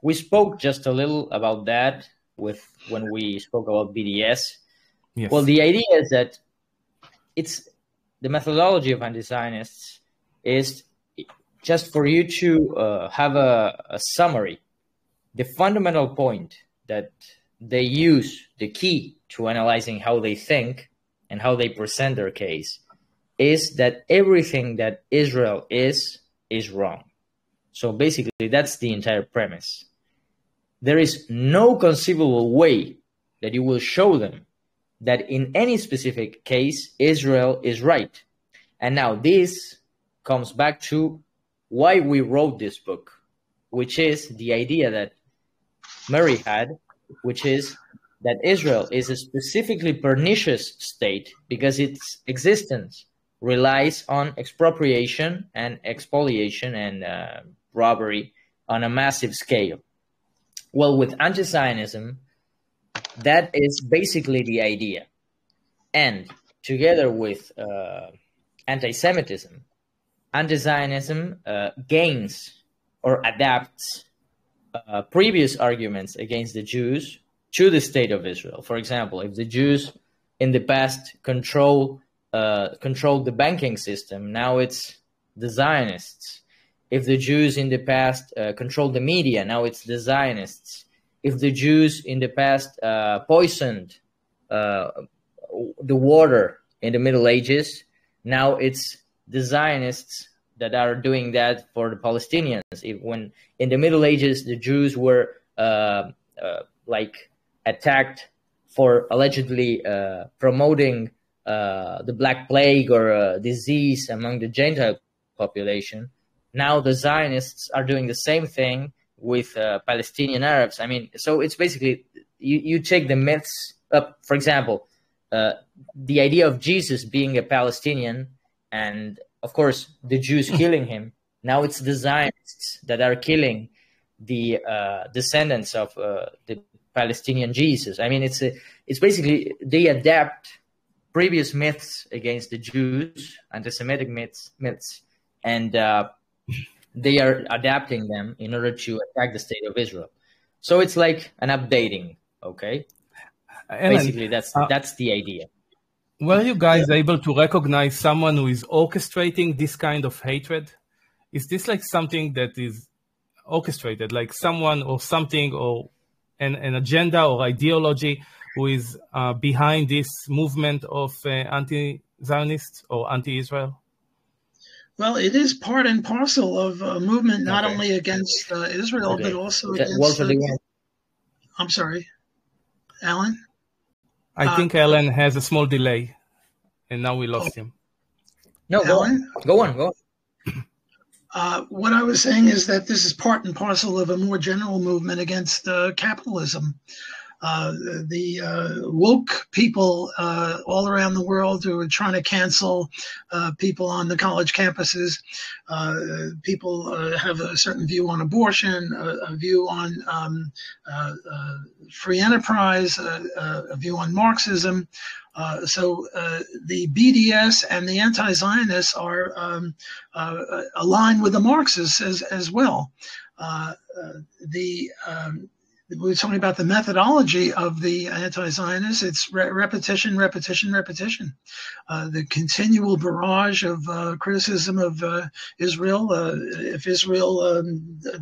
S2: we spoke just a little about that when we spoke about BDS.
S1: Yes.
S2: Well, the idea is that it's the methodology of anti-Zionists is just for you to have a summary. The fundamental point that they use, the key to analyzing how they think and how they present their case, is that everything that Israel is wrong. So basically, that's the entire premise. There is no conceivable way that you will show them that in any specific case, Israel is right. And now this comes back to why we wrote this book, which is the idea that Murray had, which is that Israel is a specifically pernicious state because its existence relies on expropriation and expoliation and robbery on a massive scale. Well, with anti-Zionism, that is basically the idea. And together with anti-Semitism, anti-Zionism gains or adapts previous arguments against the Jews to the state of Israel. For example, if the Jews in the past controlled the banking system, now it's the Zionists. If the Jews in the past controlled the media, now it's the Zionists. If the Jews in the past poisoned the water in the Middle Ages, now it's the Zionists that are doing that for the Palestinians. When in the Middle Ages the Jews were like attacked for allegedly promoting the Black Plague or disease among the Gentile population, now the Zionists are doing the same thing with Palestinian Arabs. I mean, so it's basically, you take the myths up. For example, the idea of Jesus being a Palestinian and, of course, the Jews killing him. Now it's the Zionists that are killing the descendants of the Palestinian Jesus. I mean, it's basically, they adapt previous myths against the Jews, anti-Semitic myths, and they are adapting them in order to attack the state of Israel. So it's like an updating, okay? Basically, that's the idea.
S1: Were you guys able to recognize someone who is orchestrating this kind of hatred? Is this like something that is orchestrated, like someone or something or an agenda or ideology who is behind this movement of anti-Zionists or anti-Israel?
S3: Well, it is part and parcel of a movement not only against Israel, but also against... I'm sorry, Alan?
S1: I think Alan has a small delay, and now we lost him.
S2: No,
S3: Alan?
S2: Go on.
S3: What I was saying is that this is part and parcel of a more general movement against capitalism. The woke people all around the world who are trying to cancel people on the college campuses. People have a certain view on abortion, a view on free enterprise, a view on Marxism. So the BDS and the anti-Zionists are aligned with the Marxists as well. We were talking about the methodology of the anti-Zionists. It's repetition. The continual barrage of criticism of Israel. If Israel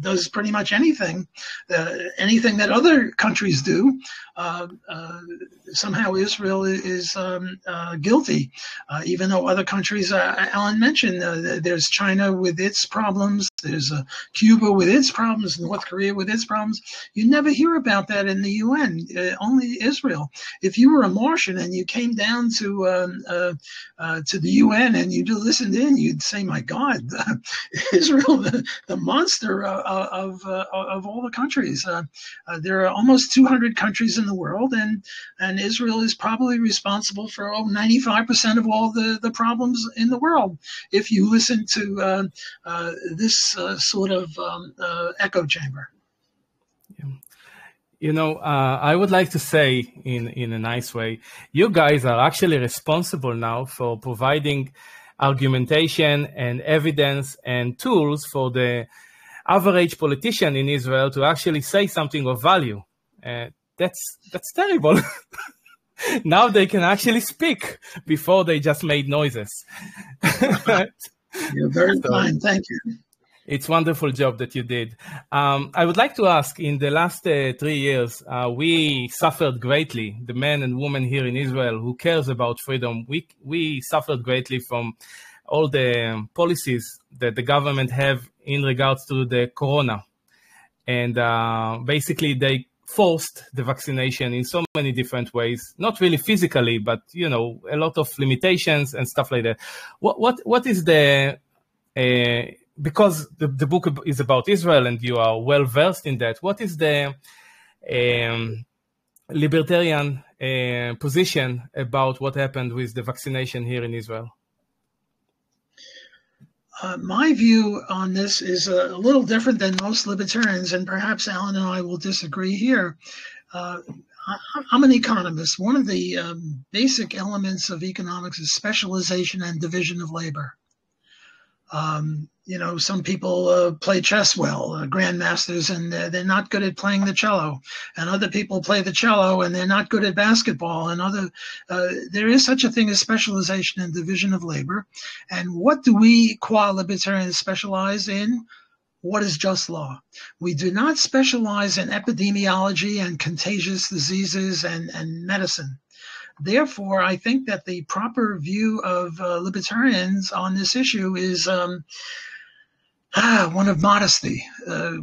S3: does pretty much anything that other countries do, somehow Israel is guilty. Even though other countries, Alan mentioned, there's China with its problems, there's Cuba with its problems, North Korea with its problems. You never hear about that in the UN. Only Israel. If you were a Martian and you came down to the UN and you listened in, you'd say, "My God, Israel, the monster of all the countries." There are almost 200 countries in the world, and Israel is probably responsible for 95% of all the problems in the world. If you listen to this sort of echo chamber.
S1: You know, I would like to say in a nice way, you guys are actually responsible now for providing argumentation and evidence and tools for the average politician in Israel to actually say something of value. That's terrible. Now they can actually speak. Before they just made noises.
S3: You're very kind. Thank you.
S1: It's a wonderful job that you did. I would like to ask, in the last 3 years, we suffered greatly. The men and women here in Israel who cares about freedom, we suffered greatly from all the policies that the government have in regards to the corona. And basically they forced the vaccination in so many different ways, not really physically, but, you know, a lot of limitations and stuff like that. What is the, because the book is about Israel and you are well versed in that, what is the libertarian position about what happened with the vaccination here in Israel?
S3: My view on this is a little different than most libertarians, and perhaps Alan and I will disagree here. I'm an economist. One of the basic elements of economics is specialization and division of labor. You know, some people play chess well, grandmasters, and they're not good at playing the cello. And other people play the cello and they're not good at basketball. And there is such a thing as specialization and division of labor. And what do we, qua libertarians, specialize in? What is just law? We do not specialize in epidemiology and contagious diseases and medicine. Therefore, I think that the proper view of libertarians on this issue is one of modesty,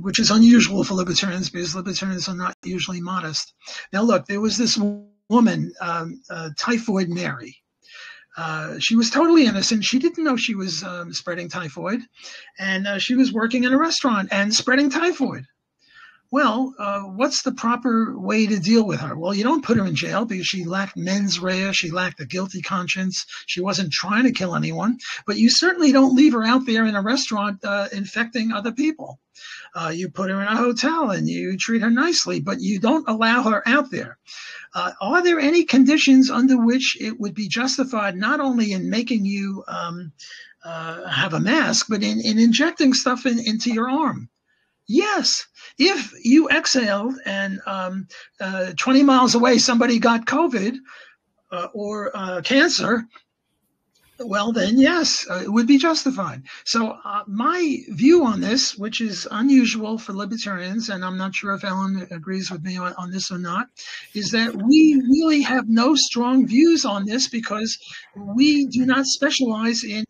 S3: which is unusual for libertarians because libertarians are not usually modest. Now, look, there was this woman, Typhoid Mary. She was totally innocent. She didn't know she was spreading typhoid, and she was working in a restaurant and spreading typhoid. Well, what's the proper way to deal with her? Well, you don't put her in jail because she lacked mens rea. She lacked a guilty conscience. She wasn't trying to kill anyone. But you certainly don't leave her out there in a restaurant infecting other people. You put her in a hotel and you treat her nicely, but you don't allow her out there. Are there any conditions under which it would be justified not only in making you have a mask, but in injecting stuff into your arm? Yes. If you exhaled and 20 miles away somebody got COVID or cancer, well, then, yes, it would be justified. So my view on this, which is unusual for libertarians, and I'm not sure if Alan agrees with me on this or not, is that we really have no strong views on this because we do not specialize in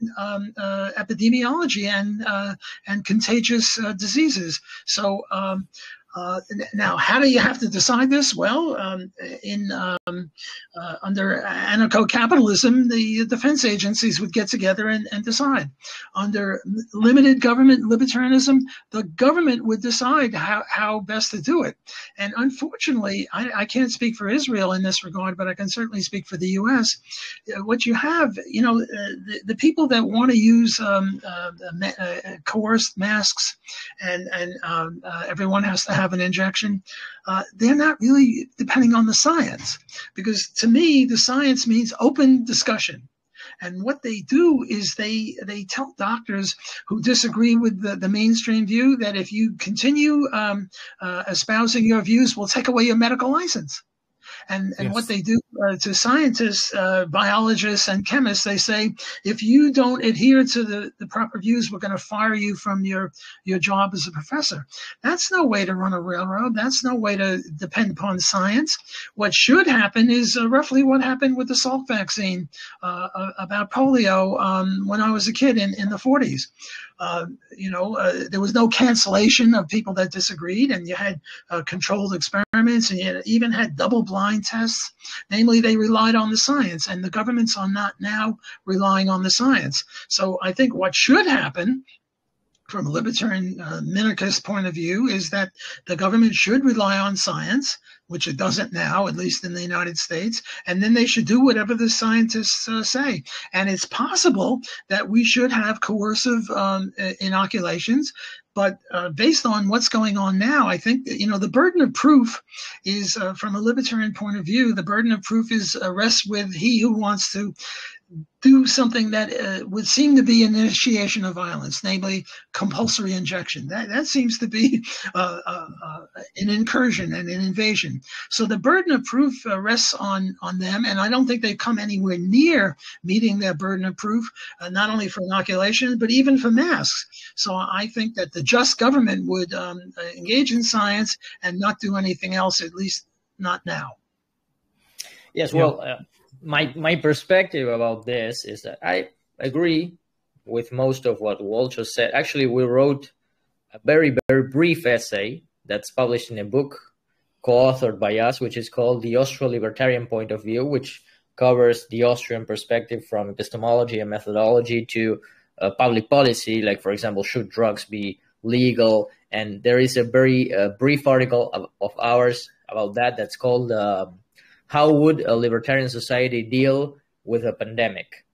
S3: epidemiology and contagious diseases. So now, how do you have to decide this? Well, under anarcho-capitalism, the defense agencies would get together and decide. Under limited government libertarianism, the government would decide how best to do it. And unfortunately, I can't speak for Israel in this regard, but I can certainly speak for the U.S. What you have, you know, the people that want to use coerced masks and everyone has to have an injection, they're not really depending on the science, because to me the science means open discussion. And what they do is they tell doctors who disagree with the mainstream view that if you continue espousing your views, we'll take away your medical license. And yes. What they do to scientists, biologists, and chemists, they say, if you don't adhere to the proper views, we're going to fire you from your job as a professor. That's no way to run a railroad. That's no way to depend upon science. What should happen is roughly what happened with the Salk vaccine about polio when I was a kid in the 40s. There was no cancellation of people that disagreed, and you had controlled experiments, and you even had double-blind tests. Namely, they relied on the science, and the governments are not now relying on the science. So I think what should happen from a libertarian minarchist point of view is that the government should rely on science, which it doesn't now, at least in the United States, and then they should do whatever the scientists say. And it's possible that we should have coercive inoculations, but based on what's going on now, I think, the burden of proof is, from a libertarian point of view, the burden of proof rests with he who wants to do something that would seem to be an initiation of violence, namely compulsory injection. That seems to be an incursion and an invasion. vaccine. So the burden of proof rests on them, and I don't think they've come anywhere near meeting their burden of proof, not only for inoculation, but even for masks. So I think that the just government would engage in science and not do anything else, at least not now.
S2: Yes, well, my perspective about this is that I agree with most of what Walter said. Actually, we wrote a very, very brief essay that's published in a book co-authored by us, which is called The Austro-Libertarian Point of View, which covers the Austrian perspective from epistemology and methodology to public policy, like, for example, should drugs be legal? And there is a very brief article of ours about that that's called How Would a Libertarian Society Deal with a Pandemic?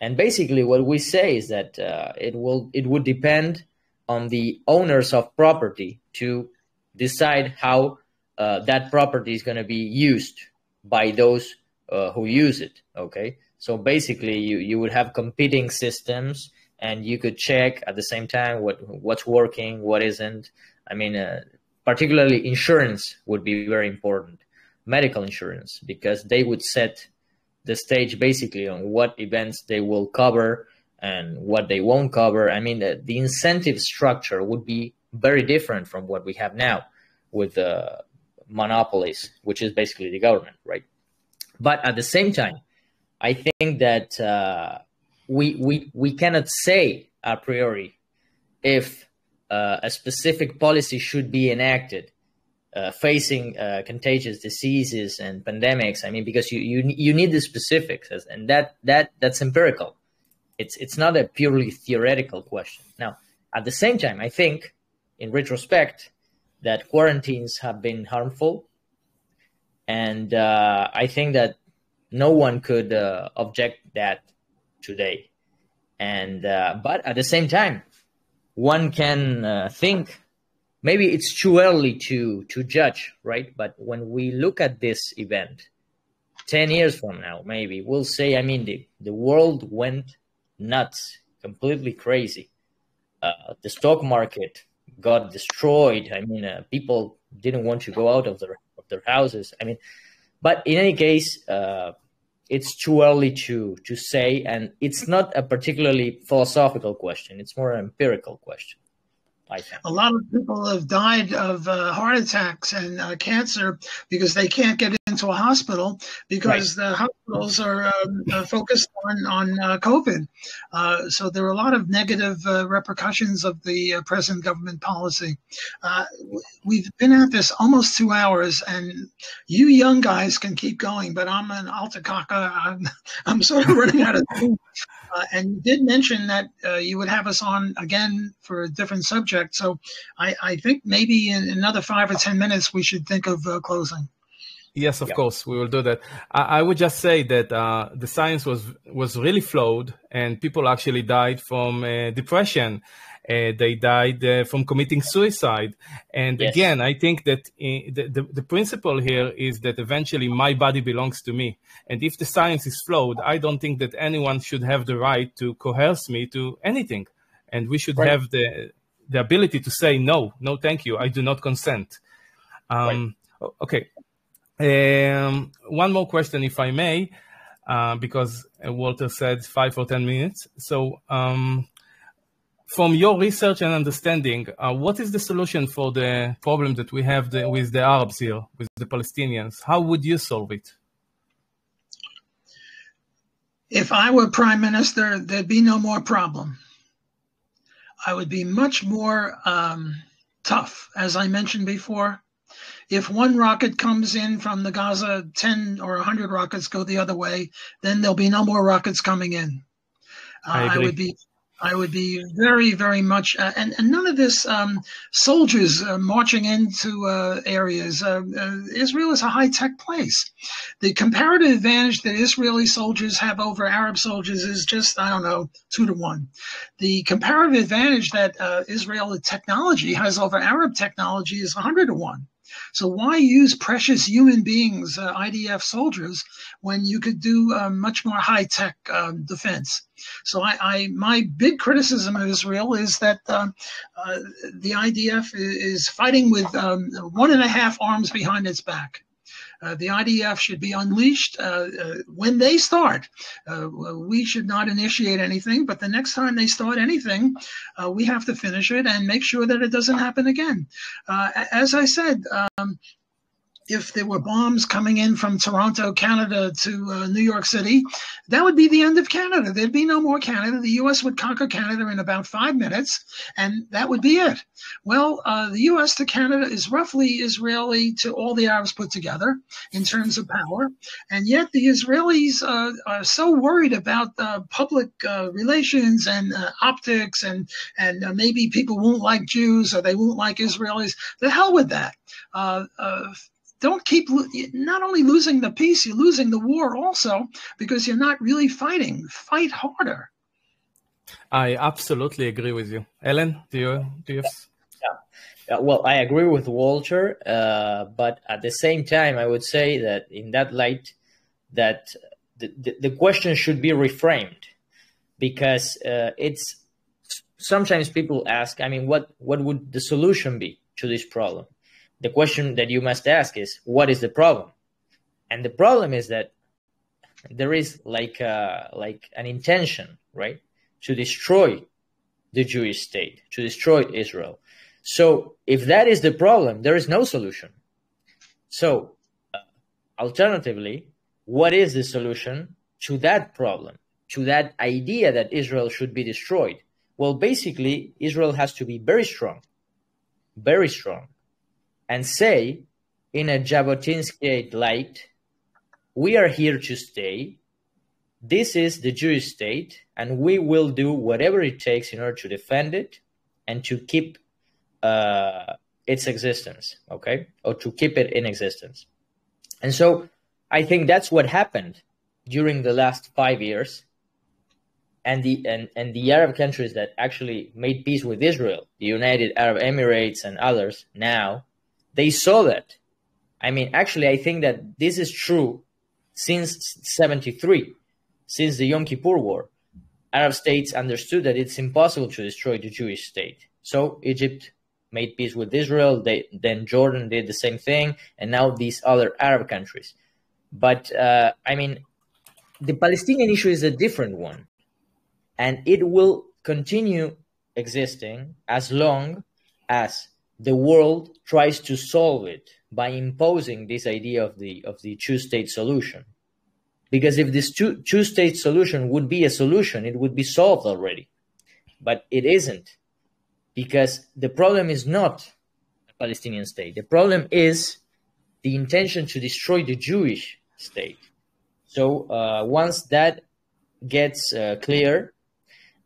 S2: And basically what we say is that it would depend on the owners of property to decide how that property is going to be used by those who use it. Okay, so basically you would have competing systems, and you could check at the same time what's working, what isn't. I mean, particularly insurance would be very important, medical insurance, because they would set the stage basically on what events they will cover and what they won't cover. I mean, the incentive structure would be very different from what we have now with monopolies, which is basically the government, right? But at the same time, I think that we cannot say a priori if a specific policy should be enacted facing contagious diseases and pandemics. I mean, because you need the specifics, and that's empirical. It's not a purely theoretical question. Now, at the same time, I think, in retrospect, that quarantines have been harmful, and I think that no one could object that today. And but at the same time, one can think maybe it's too early to judge, right? But when we look at this event 10 years from now, maybe we'll say, I mean, the world went nuts, completely crazy. The stock market got destroyed. I mean, people didn't want to go out of their houses. I mean, but in any case, it's too early to say, and it's not a particularly philosophical question. It's more an empirical question, I think.
S3: A lot of people have died of heart attacks and cancer because they can't get into a hospital because the hospitals are focused on COVID. So there are a lot of negative repercussions of the present government policy. We've been at this almost 2 hours, and you young guys can keep going, but I'm an alta caca. I'm sort of running out of time. And you did mention that you would have us on again for a different subject. So I think maybe in another 5 or 10 minutes, we should think of closing.
S1: Yes, of course, we will do that. I would just say that the science was really flawed, and people actually died from depression. They died from committing suicide. And again, I think that the principle here is that eventually my body belongs to me. And if the science is flawed, I don't think that anyone should have the right to coerce me to anything. And we should have the ability to say, no, thank you. I do not consent. Okay. One more question, if I may, because Walter said 5 or 10 minutes. So, from your research and understanding, what is the solution for the problem that we have with the Arabs here, with the Palestinians? How would you solve it?
S3: If I were prime minister, there'd be no more problem. I would be much more tough, as I mentioned before. If one rocket comes in from the Gaza, 10 or 100 rockets go the other way, then there'll be no more rockets coming in. I would be very, very much, and none of this soldiers marching into areas. Israel is a high-tech place. The comparative advantage that Israeli soldiers have over Arab soldiers is just, 2 to 1. The comparative advantage that Israeli technology has over Arab technology is 100 to 1. So why use precious human beings, IDF soldiers, when you could do much more high-tech defense? So my big criticism of Israel is that the IDF is fighting with 1.5 arms behind its back. The IDF should be unleashed when they start. We should not initiate anything, but the next time they start anything, we have to finish it and make sure that it doesn't happen again. As I said, if there were bombs coming in from Toronto, Canada to New York City, that would be the end of Canada. There'd be no more Canada. The U.S. would conquer Canada in about 5 minutes, and that would be it. Well, the U.S. to Canada is roughly Israeli to all the Arabs put together in terms of power, and yet the Israelis are so worried about public relations and optics, and maybe people won't like Jews or they won't like Israelis. The hell with that. Don't keep not only losing the peace, you're losing the war also because you're not really fighting. Fight harder.
S1: I absolutely agree with you. Ellen, do you have...
S2: Yeah. Well, I agree with Walter, but at the same time, I would say that in that light, that the question should be reframed, because it's sometimes people ask, I mean, what would the solution be to this problem? The question that you must ask is, what is the problem? And the problem is that there is like an intention, right, to destroy the Jewish state, to destroy Israel. So if that is the problem, there is no solution. So alternatively, what is the solution to that problem, to that idea that Israel should be destroyed? Well, basically, Israel has to be very strong, and say, in a Jabotinsky light, we are here to stay. This is the Jewish state, and we will do whatever it takes in order to defend it and to keep its existence, okay? Or to keep it in existence. And so I think that's what happened during the last 5 years. And the Arab countries that actually made peace with Israel, the United Arab Emirates and others now, they saw that. I mean, actually, I think that this is true since 73, since the Yom Kippur War. Arab states understood that it's impossible to destroy the Jewish state. So Egypt made peace with Israel, then Jordan did the same thing, and now these other Arab countries. But, I mean, the Palestinian issue is a different one, and it will continue existing as long as the world tries to solve it by imposing this idea of the two-state solution. Because if this two-state solution would be a solution, it would be solved already. But it isn't. Because the problem is not a Palestinian state. The problem is the intention to destroy the Jewish state. So once that gets clear,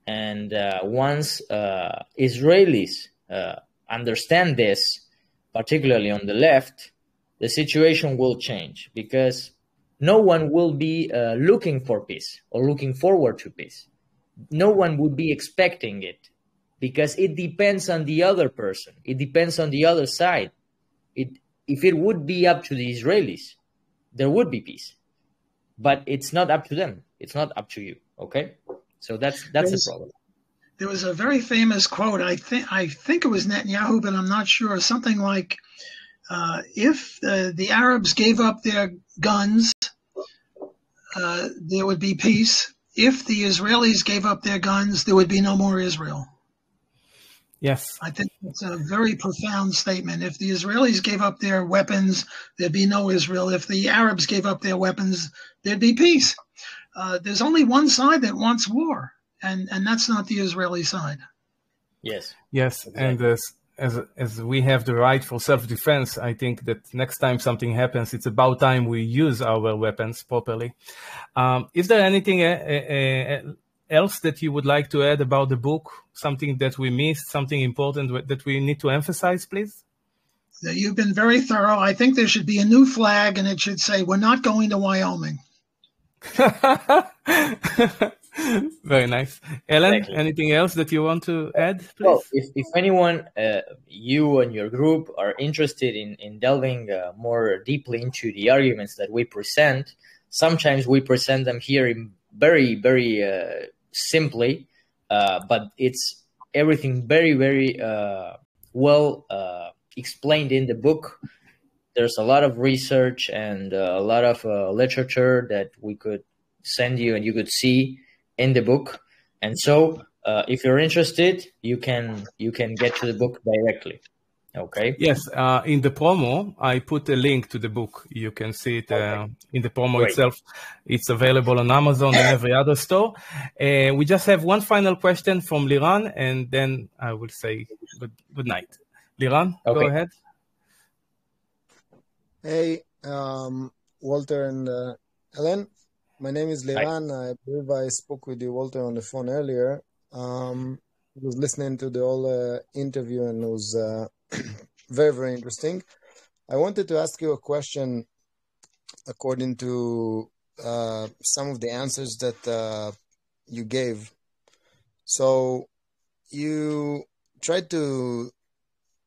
S2: and once Israelis understand this, particularly on the left, the situation will change, because no one will be looking for peace or looking forward to peace. No one would be expecting it, because it depends on the other person. It depends on the other side. If it would be up to the Israelis, there would be peace. But it's not up to them. It's not up to you. Okay? So that's the problem.
S3: There was a very famous quote. I think it was Netanyahu, but I'm not sure. Something like, if the Arabs gave up their guns, there would be peace. If the Israelis gave up their guns, there would be no more Israel.
S1: Yes.
S3: I think it's a very profound statement. If the Israelis gave up their weapons, there'd be no Israel. If the Arabs gave up their weapons, there'd be peace. There's only one side that wants war, and that's not the Israeli side.
S2: Yes.
S1: Yes, exactly. And as we have the right for self-defense, I think that next time something happens, it's about time we use our weapons properly. Is there anything else that you would like to add about the book? Something that we missed, something important that we need to emphasize, please?
S3: You've been very thorough. I think there should be a new flag, and it should say, "We're not going to Wyoming."
S1: Very nice. Ellen, anything else that you want to add, please?
S2: Well, if anyone, you and your group are interested in delving more deeply into the arguments that we present, sometimes we present them here in very, very simply, but it's everything very, very well explained in the book. there's a lot of research and a lot of literature that we could send you and you could see in the book. And so if you're interested, you can get to the book directly. Okay.
S1: Yes, in the promo, I put a link to the book. You can see it in the promo itself. It's available on Amazon and every other store. We just have one final question from Liran, and then I will say good night. Liran, go ahead.
S4: Hey, Walter and Ellen. My name is Liran. I believe I spoke with you, Walter, on the phone earlier. I was listening to the whole interview, and it was very, very interesting. I wanted to ask you a question according to some of the answers that you gave. So you tried to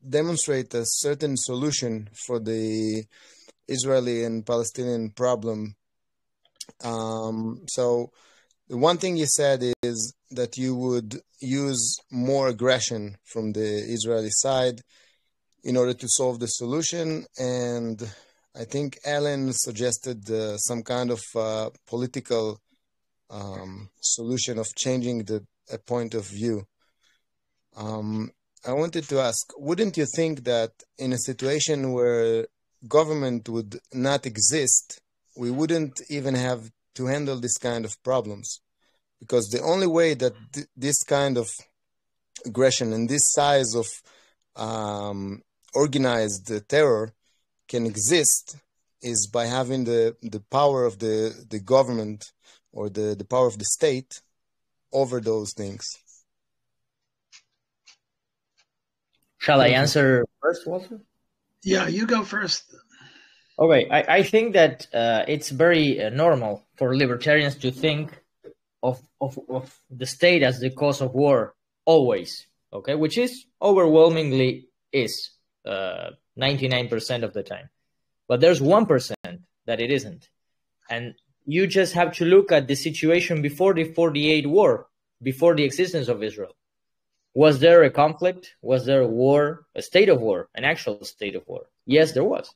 S4: demonstrate a certain solution for the Israeli and Palestinian problem. So the one thing you said is that you would use more aggression from the Israeli side in order to solve the solution. And I think Ellen suggested some kind of political solution of changing a point of view. I wanted to ask, wouldn't you think that in a situation where government would not exist, we wouldn't even have to handle this kind of problems? Because the only way that this kind of aggression and this size of organized terror can exist is by having the power of the government or the power of the state over those things.
S2: Shall I answer first, Walter?
S3: Yeah, you go first.
S2: Okay, I think that it's very normal for libertarians to think of the state as the cause of war always, okay, which is overwhelmingly is 99% of the time. But there's 1% that it isn't. And you just have to look at the situation before the 48 war, before the existence of Israel. Was there a conflict? Was there a war, a state of war, an actual state of war? Yes, there was.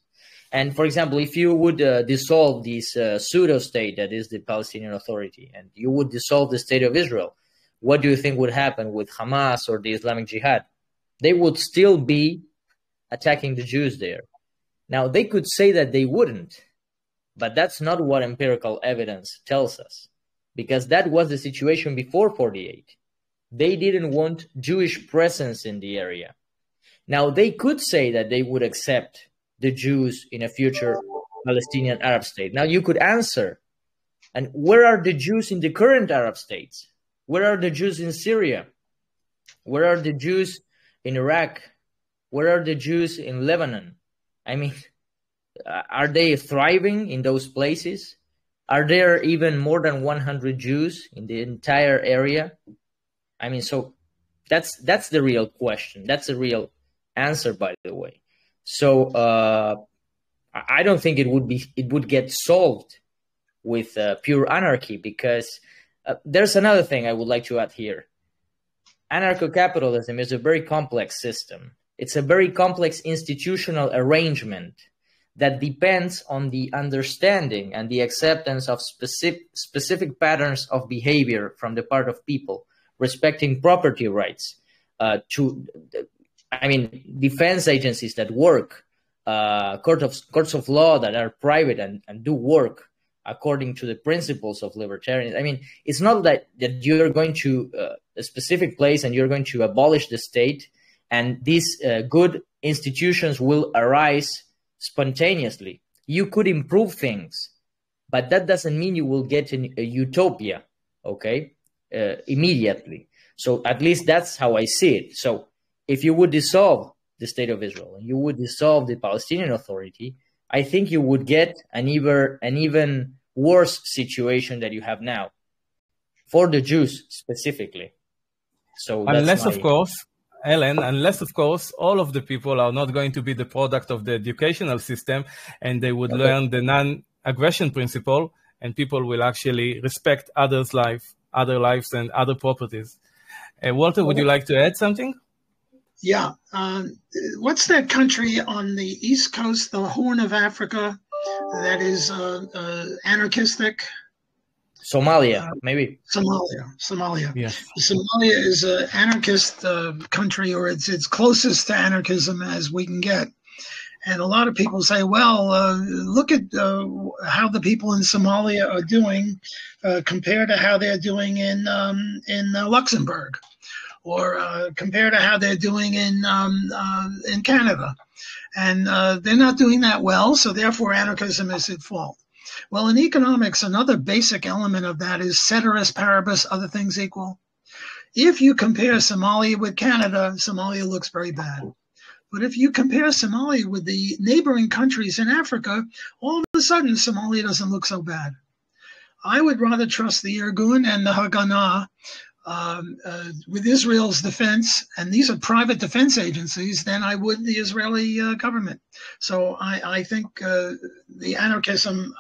S2: And for example, if you would dissolve this pseudo-state that is the Palestinian Authority, and you would dissolve the state of Israel, what do you think would happen with Hamas or the Islamic Jihad? They would still be attacking the Jews there. Now, they could say that they wouldn't, but that's not what empirical evidence tells us, because that was the situation before 48. They didn't want Jewish presence in the area. Now, they could say that they would accept the Jews in a future Palestinian Arab state. Now, you could answer, and where are the Jews in the current Arab states? Where are the Jews in Syria? Where are the Jews in Iraq? Where are the Jews in Lebanon? I mean, are they thriving in those places? Are there even more than 100 Jews in the entire area? I mean, so that's the real question. That's the real answer, by the way. So I don't think it would get solved with pure anarchy, because there's another thing I would like to add here. Anarcho-capitalism is a very complex system. It's a very complex institutional arrangement that depends on the understanding and the acceptance of specific patterns of behavior from the part of people, respecting property rights, defense agencies that work, courts of law that are private and do work according to the principles of libertarianism. I mean, it's not that you're going to a specific place and you're going to abolish the state and these good institutions will arise spontaneously. You could improve things, but that doesn't mean you will get a utopia, okay, immediately. So at least that's how I see it. So if you would dissolve the state of Israel and you would dissolve the Palestinian Authority, I think you would get an even worse situation that you have now for the Jews specifically. So
S1: unless, of course, Ellen, all of the people are not going to be the product of the educational system and they would learn the non-aggression principle, and people will actually respect other lives and other properties. Walter, would you like to add something?
S3: Yeah. What's that country on the East Coast, the Horn of Africa, that is anarchistic?
S2: Somalia, maybe.
S3: Somalia.
S1: Yes.
S3: Somalia is an anarchist country, or it's closest to anarchism as we can get. And a lot of people say, well, look at how the people in Somalia are doing compared to how they're doing in Luxembourg, or compared to how they're doing in Canada. And they're not doing that well, so therefore anarchism is at fault. Well, in economics, another basic element of that is ceteris paribus, other things equal. If you compare Somalia with Canada, Somalia looks very bad. But if you compare Somalia with the neighboring countries in Africa, all of a sudden Somalia doesn't look so bad. I would rather trust the Irgun and the Haganah with Israel's defense, and these are private defense agencies, than I would the Israeli government. So I think the anarchism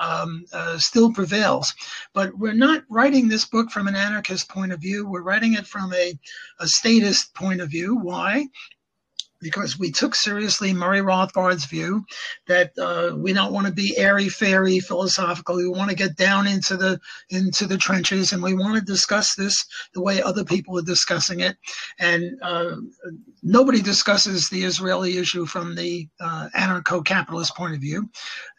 S3: still prevails. But we're not writing this book from an anarchist point of view. We're writing it from a statist point of view. Why? Because we took seriously Murray Rothbard's view that we don't want to be airy-fairy philosophical. We want to get down into the trenches, and we want to discuss this the way other people are discussing it. And nobody discusses the Israeli issue from the anarcho-capitalist point of view.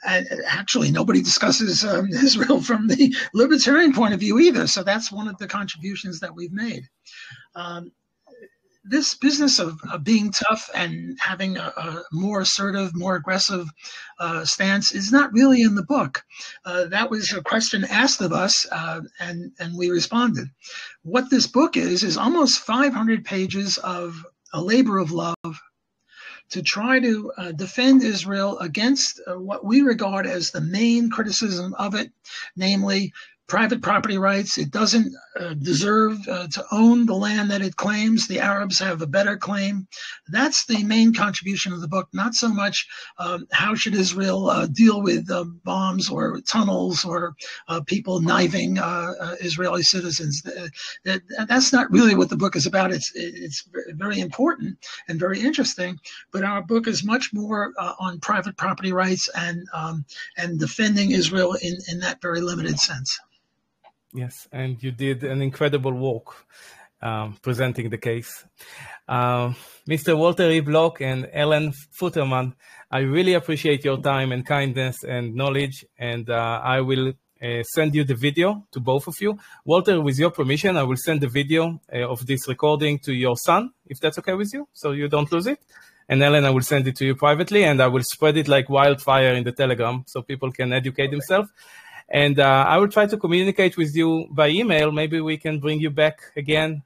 S3: And actually, nobody discusses Israel from the libertarian point of view either. So that's one of the contributions that we've made. This business of being tough and having a more assertive, more aggressive stance is not really in the book. That was a question asked of us, and we responded. What this book is almost 500 pages of a labor of love to try to defend Israel against what we regard as the main criticism of it, namely private property rights. It doesn't deserve to own the land that it claims. The Arabs have a better claim. That's the main contribution of the book, not so much how should Israel deal with bombs or tunnels or people knifing Israeli citizens. That's not really what the book is about. It's very important and very interesting, but our book is much more on private property rights and defending Israel in that very limited sense.
S1: Yes, and you did an incredible work presenting the case. Mr. Walter E. Block and Ellen Futerman, I really appreciate your time and kindness and knowledge, and I will send you the video to both of you. Walter, with your permission, I will send the video of this recording to your son, if that's okay with you, so you don't lose it. And Ellen, I will send it to you privately, and I will spread it like wildfire in the Telegram so people can educate themselves. And I will try to communicate with you by email. Maybe we can bring you back again.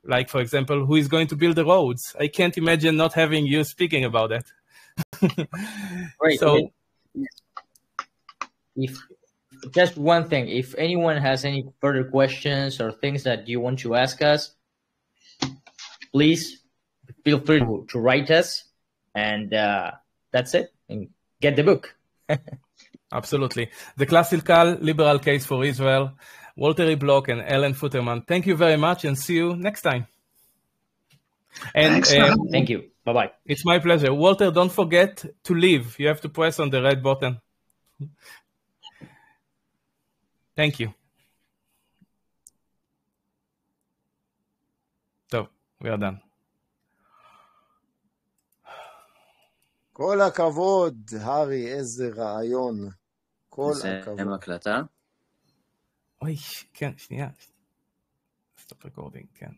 S1: Like, for example, who is going to build the roads? I can't imagine not having you speaking about that.
S2: Right.
S1: So,
S2: if just one thing, if anyone has any further questions or things that you want to ask us, please feel free to write us. And that's it. And get the book.
S1: Absolutely. The Classical Liberal Case for Israel, Walter E. Block and Ellen Futerman. Thank you very much, and see you next time. And
S2: thank you. Bye-bye.
S1: It's my pleasure. Walter, don't forget to leave. You have to press on the red button. Thank you. So, we are done.
S4: כל הכבוד, הרי, איזה רעיון. כל הכבוד.
S5: זה הקלטה?
S1: אוי, כן, שנייה. סטופ רקורדינג, כן.